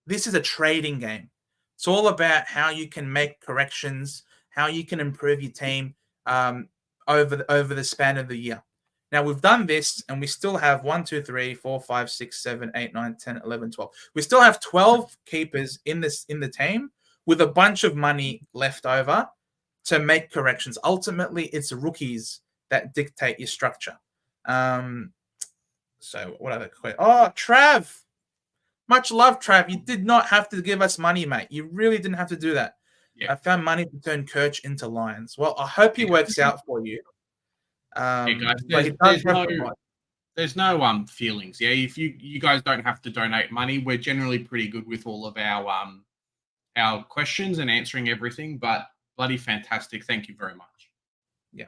this is a trading game. It's all about how you can make corrections, how you can improve your team over the span of the year. Now, we've done this, and we still have 1, 2, 3, 4, 5, 6, 7, 8, 9, 10, 11, 12. We still have 12 keepers in the team with a bunch of money left over to make corrections. Ultimately, it's rookies that dictate your structure. So what other question? Oh, Trav. Much love, Trav. You did not have to give us money, mate. You really didn't have to do that. Yeah. I found money to turn Kirch into Lions. Well, I hope he works out for you. Guys, But he does have there's no feelings. Yeah, if you guys don't have to donate money, we're generally pretty good with all of our questions and answering everything. But bloody fantastic! Thank you very much. Yeah.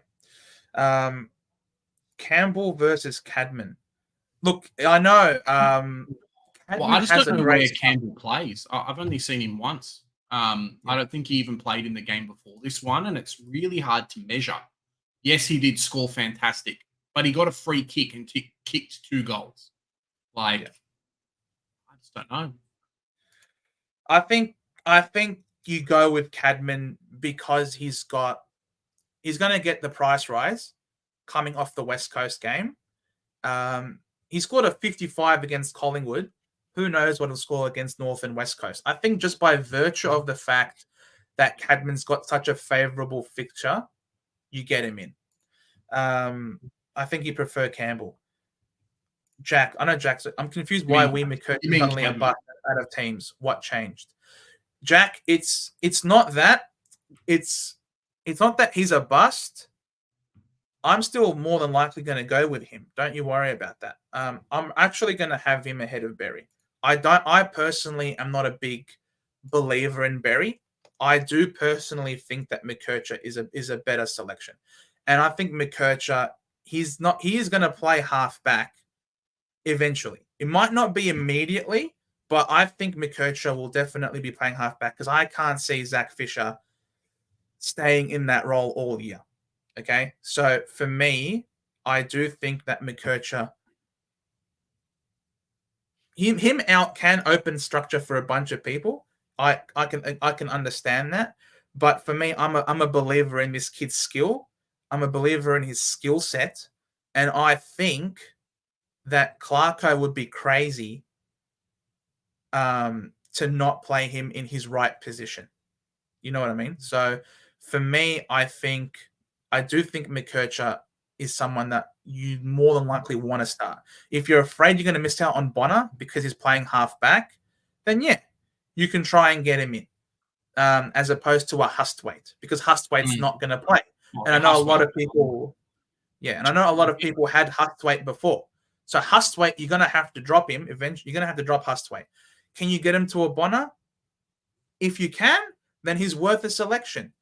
Campbell versus Cadman. Look, I know. Well, I just don't know where Campbell plays. I've only seen him once. I don't think he even played in the game before this one, and it's really hard to measure. Yes, he did score fantastic, but he got a free kick and kicked 2 goals. I just don't know. I think you go with Cadman because he's going to get the price rise coming off the West Coast game. He scored a 55 against Collingwood. Who knows what he'll score against North and West Coast? I think just by virtue of the fact that Cadman's got such a favourable fixture, you get him in. I think you prefer Campbell. Jack, I know Jack's. I'm confused why we McCurdy suddenly a bust out of teams. What changed? Jack, it's not that. It's not that he's a bust. I'm still more than likely going to go with him. Don't you worry about that. I'm actually going to have him ahead of Berry. I personally am not a big believer in Berry. I do personally think that McKercher is a better selection. And I think McKercher, he is going to play half back eventually. It might not be immediately, but I think McKercher will definitely be playing half back because I can't see Zach Fisher staying in that role all year. Okay, so for me, I do think that McKercher, him out can open structure for a bunch of people. I can understand that, but for me, I'm a believer in this kid's skill. I'm a believer in his skill set, and I think that Clarko would be crazy to not play him in his right position. You know what I mean? So for me, I do think McKercher is someone that you more than likely want to start. If you're afraid you're going to miss out on Bonner because he's playing half back, then yeah, you can try and get him in, as opposed to a Hustwaite, because Hustwaite's not going to play. And I know a lot of people, had Hustwaite before. So Hustwaite, you're going to have to drop him eventually. You're going to have to drop Hustwaite. Can you get him to a Bonner? If you can, then he's worth a selection.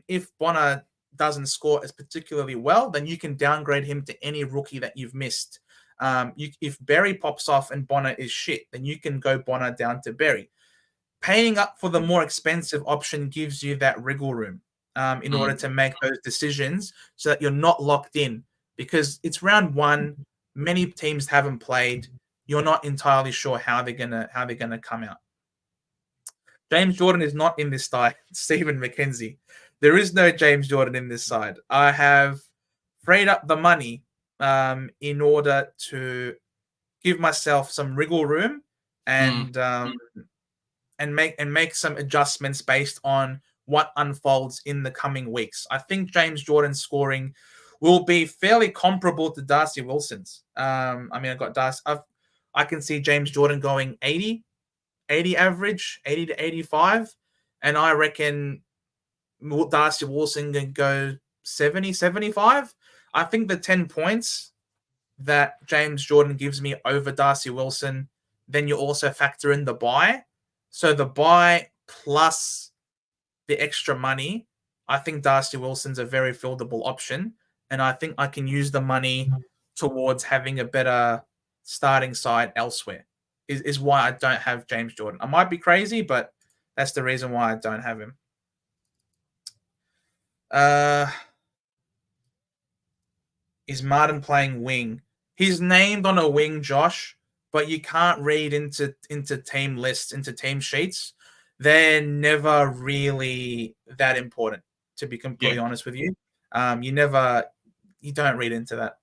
If Bonner doesn't score as particularly well, then you can downgrade him to any rookie that you've missed. If Berry pops off and Bonner is shit, then you can go Bonner down to Berry. Paying up for the more expensive option gives you that wriggle room in order to make those decisions so that you're not locked in, because it's round 1. Many teams haven't played. You're not entirely sure how they're gonna come out. James Jordan is not in this side. Stephen McKenzie. There is no James Jordan in this side. I have freed up the money in order to give myself some wriggle room and make some adjustments based on what unfolds in the coming weeks. I think James Jordan's scoring will be fairly comparable to Darcy Wilson's. I've got Darcy. I can see James Jordan going 80 average, 80 to 85, and I reckon Darcy Wilson can go 70, 75. I think the 10 points that James Jordan gives me over Darcy Wilson, then you also factor in the buy. So the buy plus the extra money, I think Darcy Wilson's a very fieldable option, and I think I can use the money towards having a better starting side elsewhere. Is why I don't have James Jordan. I might be crazy, but that's the reason why I don't have him. Is Martin playing wing? He's named on a wing, Josh, but you can't read into team lists, into team sheets. They're never really that important, to be completely honest with you. You don't read into that.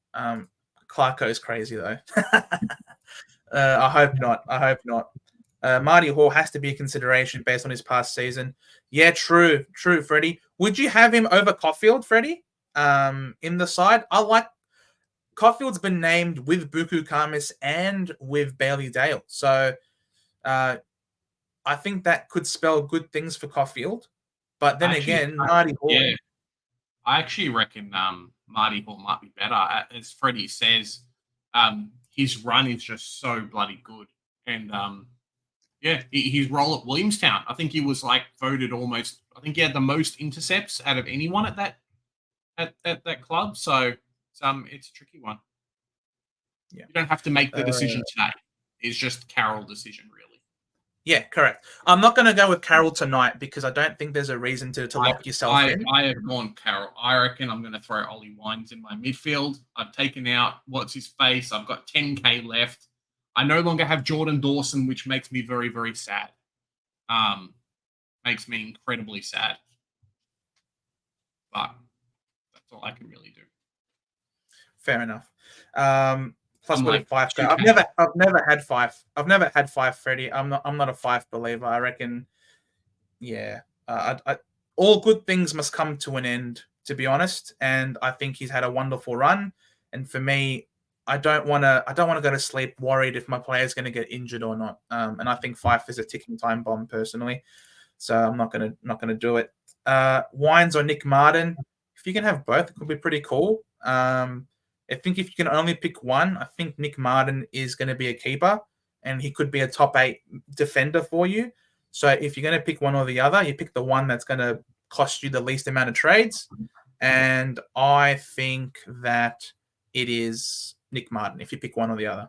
Clarko's crazy though. I hope not. Marty Hall has to be a consideration based on his past season. Yeah, true, Freddie. Would you have him over Caulfield, Freddie? In the side, Caulfield's been named with Buku Kamis and with Bailey Dale. So I think that could spell good things for Caulfield. But then again, Marty Hall. Yeah, I actually reckon Marty Hall might be better. As Freddie says, his run is just so bloody good. And his role at Williamstown, I think he was like voted almost. I think he had the most intercepts out of anyone at that club. So it's a tricky one. Yeah, you don't have to make the decision today. It's just Carroll decision, really. Yeah, correct. I'm not going to go with Carroll tonight because I don't think there's a reason to lock yourself in. I have gone Carroll. I reckon I'm going to throw Ollie Wines in my midfield. I've taken out what's his face. I've got 10k left. I no longer have Jordan Dawson, which makes me very, very sad. Makes me incredibly sad. But that's all I can really do. Fair enough. Plus I'm with like, 5K. I've never had 5. I've never had 5, Freddie. I'm not a 5 believer. I reckon, yeah. All good things must come to an end, to be honest. And I think he's had a wonderful run. And for me, I don't want to go to sleep worried if my player's going to get injured or not. And I think 5 is a ticking time bomb personally. So I'm not gonna do it. Wines or Nick Martin. If you can have both, it could be pretty cool. I think if you can only pick one, I think Nick Martin is going to be a keeper and he could be a top 8 defender for you. So if you're going to pick one or the other, you pick the one that's going to cost you the least amount of trades. And I think that it is Nick Martin if you pick one or the other.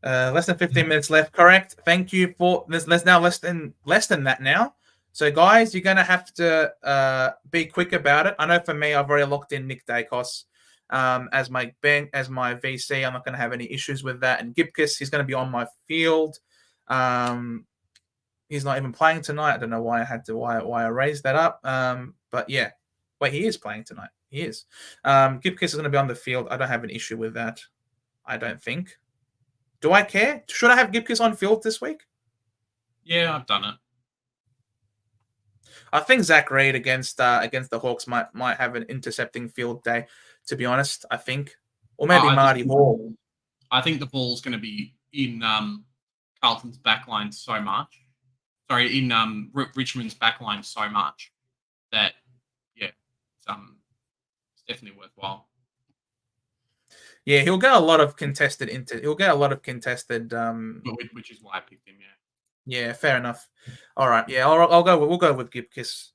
Less than 15 minutes left. Correct. Thank you for this. Less than that now. So, guys, you're going to have to be quick about it. I know for me, I've already locked in Nick Dacos as my VC. I'm not going to have any issues with that. And Gibkis, he's going to be on my field. He's not even playing tonight. I don't know why I raised that up. But yeah, wait, he is playing tonight. He is. Gibkis is going to be on the field. I don't have an issue with that. I don't think. Do I care? Should I have Gibkis on field this week? Yeah, I've done it. I think Zach Reed against the Hawks might have an intercepting field day, to be honest, I think. Or maybe Marty Hall. I think the ball's going to be in Carlton's backline so much. Sorry, in Richmond's backline so much that, yeah, it's definitely worthwhile. Yeah, he'll get a lot of contested which is why I picked him, yeah. Yeah, fair enough. All right, yeah, we'll go with Gibkis.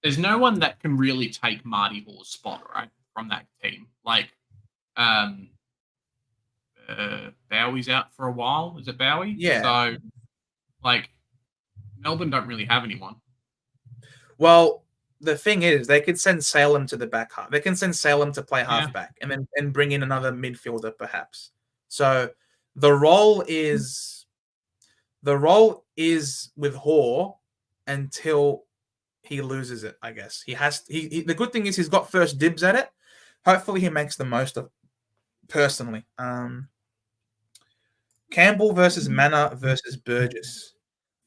There's no one that can really take Marty Hall's spot, right, from that team. Like, Bowie's out for a while. Is it Bowie? Yeah. So, like, Melbourne don't really have anyone. Well, the thing is, they could send Salem to the back half. They can send Salem to play halfback and bring in another midfielder, perhaps. So the role is with Hoare until he loses it, I guess. The good thing is he's got first dibs at it. Hopefully he makes the most of it, personally. Campbell versus Manor versus Burgess.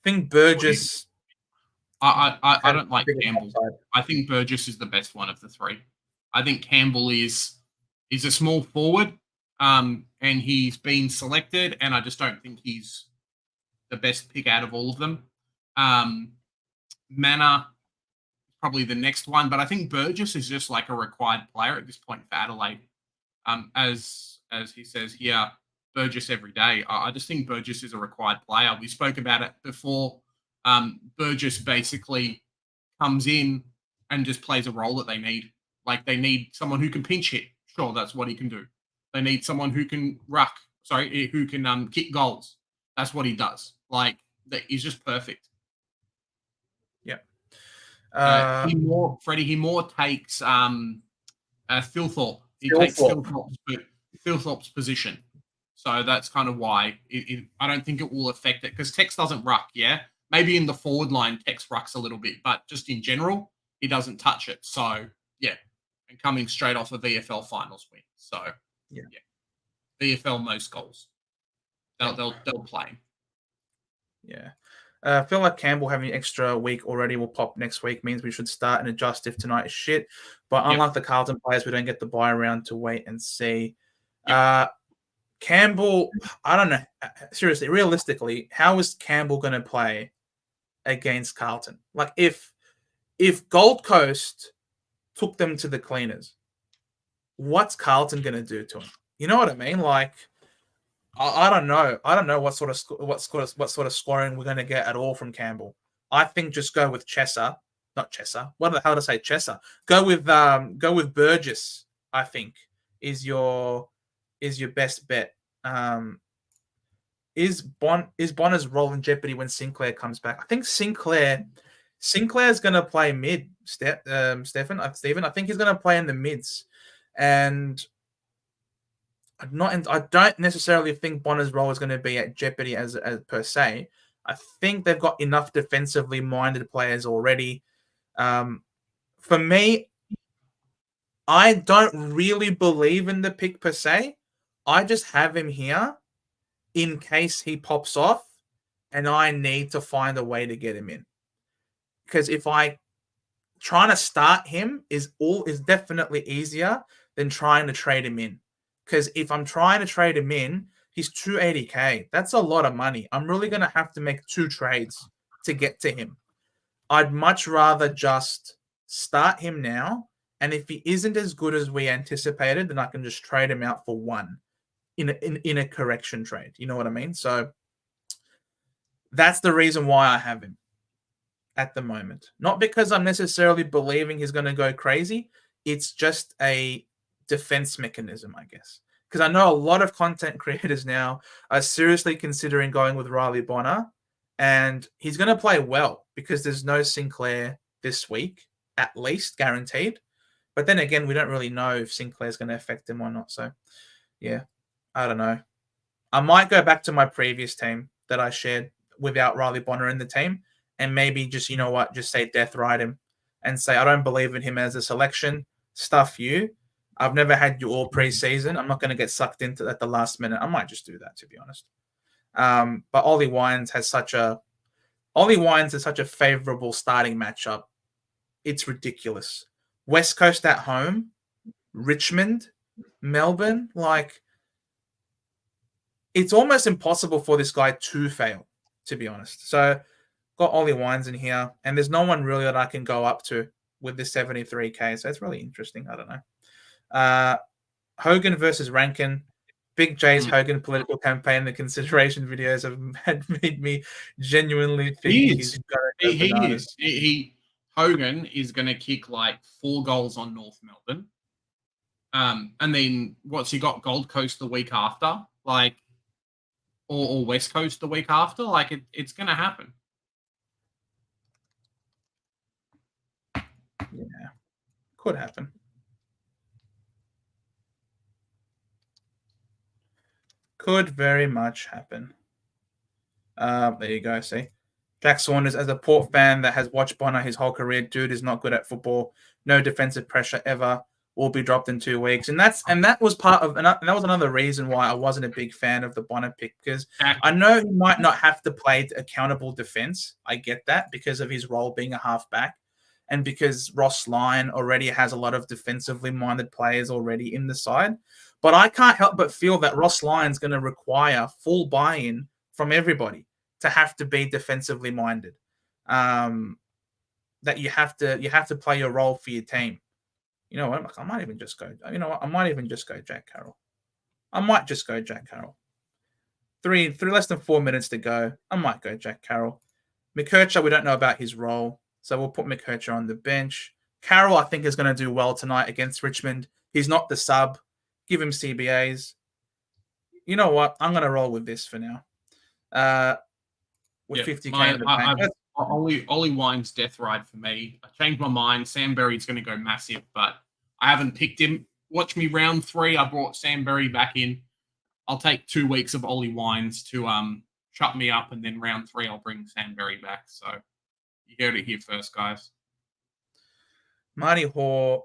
I think Burgess... I don't like Campbell. I think Burgess is the best one of the three. I think Campbell is a small forward, and he's been selected, and I just don't think he's the best pick out of all of them. Manor probably the next one, but I think Burgess is just like a required player at this point for Adelaide. As he says here, Burgess every day. I just think Burgess is a required player. We spoke about it before. Burgess basically comes in and just plays a role that they need. Like, they need someone who can pinch hit. Sure, that's what he can do. They need someone who can who can kick goals. That's what he does. Like, he's just perfect. Yeah. He more takes Phil Thorpe. He takes Phil Thorpe's position. So that's kind of why I don't think it will affect it, because Tex doesn't ruck, yeah? Maybe in the forward line, Tex rucks a little bit, but just in general, he doesn't touch it. So, yeah. And coming straight off a VFL finals win. So, yeah. VFL most goals. They'll play. Yeah. I feel like Campbell having an extra week already will pop next week means we should start and adjust if tonight is shit. But unlike the Carlton players, we don't get the buy around to wait and see. Campbell, I don't know. Seriously, realistically, how is Campbell going to play against Carlton? Like if Gold Coast took them to the cleaners, what's Carlton going to do to him? You know what I mean? Like I don't know. I don't know what sort of scoring we're going to get at all from Campbell. I think just go with Chesser, not Chesser. What the hell to say Chesser? Go with Burgess. I think is your best bet. Is Bonner's role in jeopardy when Sinclair comes back? I think Sinclair's going to play mid. Stephen. I think he's going to play in the mids, and I don't necessarily think Bonner's role is going to be at jeopardy as per se. I think they've got enough defensively minded players already. For me, I don't really believe in the pick per se. I just have him here in case he pops off and I need to find a way to get him in. Because if trying to start him is definitely easier than trying to trade him in. Because if I'm trying to trade him in, he's 280k. That's a lot of money. I'm really going to have to make 2 trades to get to him. I'd much rather just start him now. And if he isn't as good as we anticipated, then I can just trade him out for 1 in a correction trade. You know what I mean? So that's the reason why I have him at the moment. Not because I'm necessarily believing he's going to go crazy. It's just a defense mechanism, I guess. Because I know a lot of content creators now are seriously considering going with Riley Bonner, and he's going to play well because there's no Sinclair this week, at least guaranteed. But then again, we don't really know if Sinclair's going to affect him or not. So, yeah, I don't know. I might go back to my previous team that I shared without Riley Bonner in the team, and maybe just, you know what, just say death ride him and say, I don't believe in him as a selection. Stuff you. I've never had you all preseason. I'm not going to get sucked into at the last minute. I might just do that, to be honest. But Ollie Wines is such a favorable starting matchup. It's ridiculous. West Coast at home, Richmond, Melbourne, like it's almost impossible for this guy to fail, to be honest. So got Ollie Wines in here, and there's no one really that I can go up to with this 73k. So it's really interesting. I don't know. Hogan versus Rankin. Big J's Hogan political campaign. The consideration videos have made me genuinely think he's going to go bananas. Hogan is going to kick like 4 goals on North Melbourne. And then what's he got? Gold Coast the week after, like, or West Coast the week after. Like it's going to happen. Yeah, could happen. Could very much happen. There you go. See, Jack Saunders, as a Port fan that has watched Bonner his whole career, dude is not good at football. No defensive pressure ever. Will be dropped in 2 weeks, and that was that was another reason why I wasn't a big fan of the Bonner pick, because I know he might not have to play accountable defense. I get that because of his role being a halfback, and because Ross Lyon already has a lot of defensively minded players already in the side. But I can't help but feel that Ross Lyon's going to require full buy-in from everybody to have to be defensively minded. That you have to play your role for your team. You know what? I might even just go. You know what? I might even just go Jack Carroll. I might just go Jack Carroll. Three less than 4 minutes to go. I might go Jack Carroll. McKercher, we don't know about his role, so we'll put McKercher on the bench. Carroll, I think, is going to do well tonight against Richmond. He's not the sub. Give him CBAs. You know what? I'm going to roll with this for now. With 50k in the bank. Ollie Wine's death ride for me. I changed my mind. Sam Berry's going to go massive, but I haven't picked him. Watch me round 3. I brought Sam Berry back in. I'll take 2 weeks of Ollie Wines to shut me up, and then round 3 I'll bring Sam Berry back. So you heard it here first, guys. Marty Hoare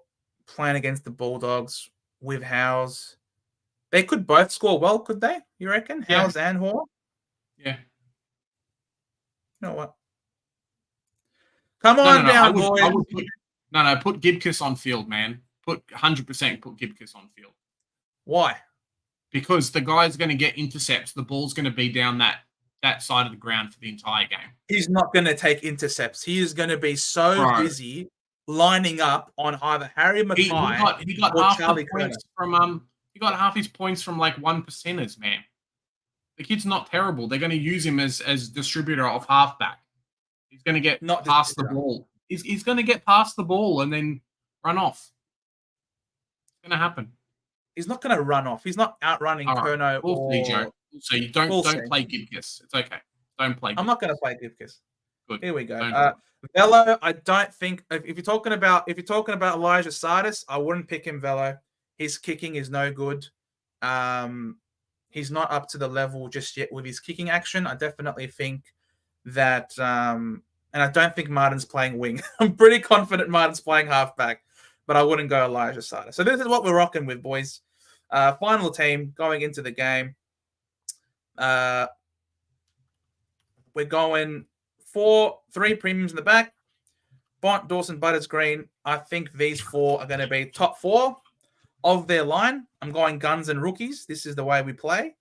playing against the Bulldogs with Howes. They could both score well, could they? You reckon? Yeah. Howes and Hoare? Yeah. You know what? Come No, on no, no. down, boys. Put Gibcus on field, man. Put 100% put Gibcus on field. Why? Because the guy's going to get intercepts. The ball's going to be down that side of the ground for the entire game. He's not going to take intercepts. He is going to be so busy lining up on either Harry Mackay he got or half Charlie the points from he got half his points from like 1%ers, man. The kid's not terrible. They're going to use him as distributor of halfback. He's going to get past the ball. He's going to get past the ball and then run off. It's going to happen. He's not going to run off. He's not outrunning Kerno or... Joe. So you don't play Gibcus. It's okay. Don't play Gibcus. I'm not going to play Gibcus. Good. Here we go. Velo, I don't think... If you're talking about Elijah Sardis, I wouldn't pick him, Velo. His kicking is no good. He's not up to the level just yet with his kicking action. I definitely think that... and I don't think Martin's playing wing. I'm pretty confident Martin's playing halfback, but I wouldn't go Elijah Sardis. So this is what we're rocking with, boys. Final team going into the game. We're going 3 premiums in the back. Bont, Dawson, Butters, Green. I think these 4 are going to be top 4 of their line. I'm going guns and rookies. This is the way we play.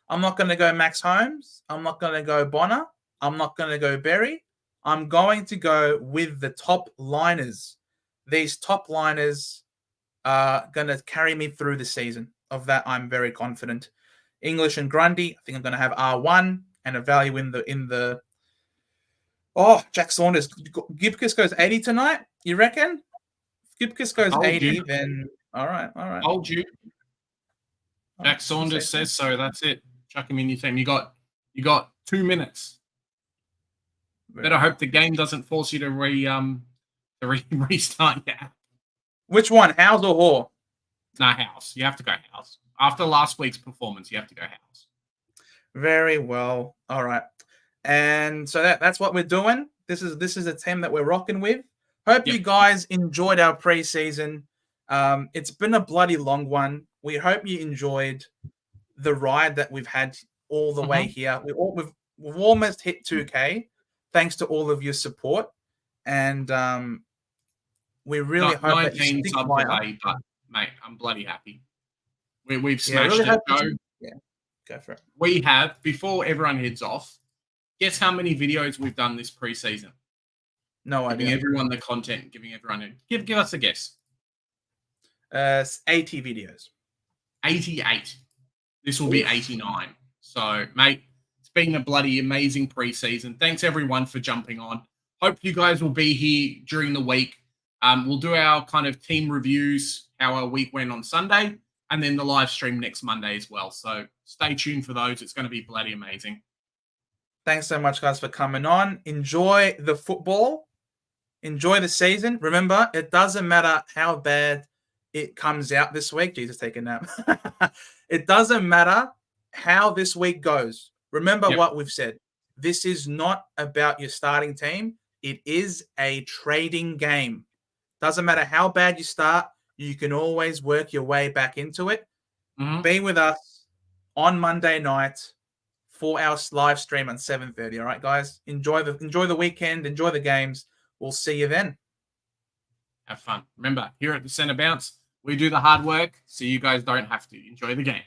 I'm not going to go Max Holmes. I'm not going to go Bonner. I'm not going to go Berry. I'm going to go with the top liners. These top liners are going to carry me through the season. Of that, I'm very confident. English and Grundy, I think I'm going to have R1 and a value in the. Oh, Jack Saunders. Gibcus goes 80 tonight, you reckon? If Gibcus goes 80, then all right. Hold you. Jack Saunders says so. That's it. Chuck him in your team. You got 2 minutes. Better hope the game doesn't force you to restart your app. Which one, House or Hoare? Nah, House. You have to go House. After last week's performance, you have to go House. Very well. All right. And so that's what we're doing. This is a team that we're rocking with. Hope you guys enjoyed our preseason. It's been a bloody long one. We hope you enjoyed the ride that we've had all the way here. We've almost hit 2K. Thanks to all of your support, and we really hope that you stick by us. But mate, I'm bloody happy. We've smashed it. Go for it. We have, before everyone heads off, guess how many videos we've done this preseason? No idea. Giving everyone the content, give us a guess. 80 videos. 88. This will be 89. So, mate, it's been a bloody amazing preseason. Thanks, everyone, for jumping on. Hope you guys will be here during the week. We'll do our kind of team reviews, how our week went on Sunday, and then the live stream next Monday as well. So stay tuned for those. It's going to be bloody amazing. Thanks so much, guys, for coming on. Enjoy the football. Enjoy the season. Remember, it doesn't matter how bad it comes out this week. Jesus, take a nap. It doesn't matter how this week goes. Remember what we've said. This is not about your starting team. It is a trading game. Doesn't matter how bad you start. You can always work your way back into it. Be with us on Monday night for our live stream on 7:30. All right, guys. Enjoy the weekend. Enjoy the games. We'll see you then. Have fun. Remember, here at the Centre Bounce, we do the hard work so you guys don't have to. Enjoy the game.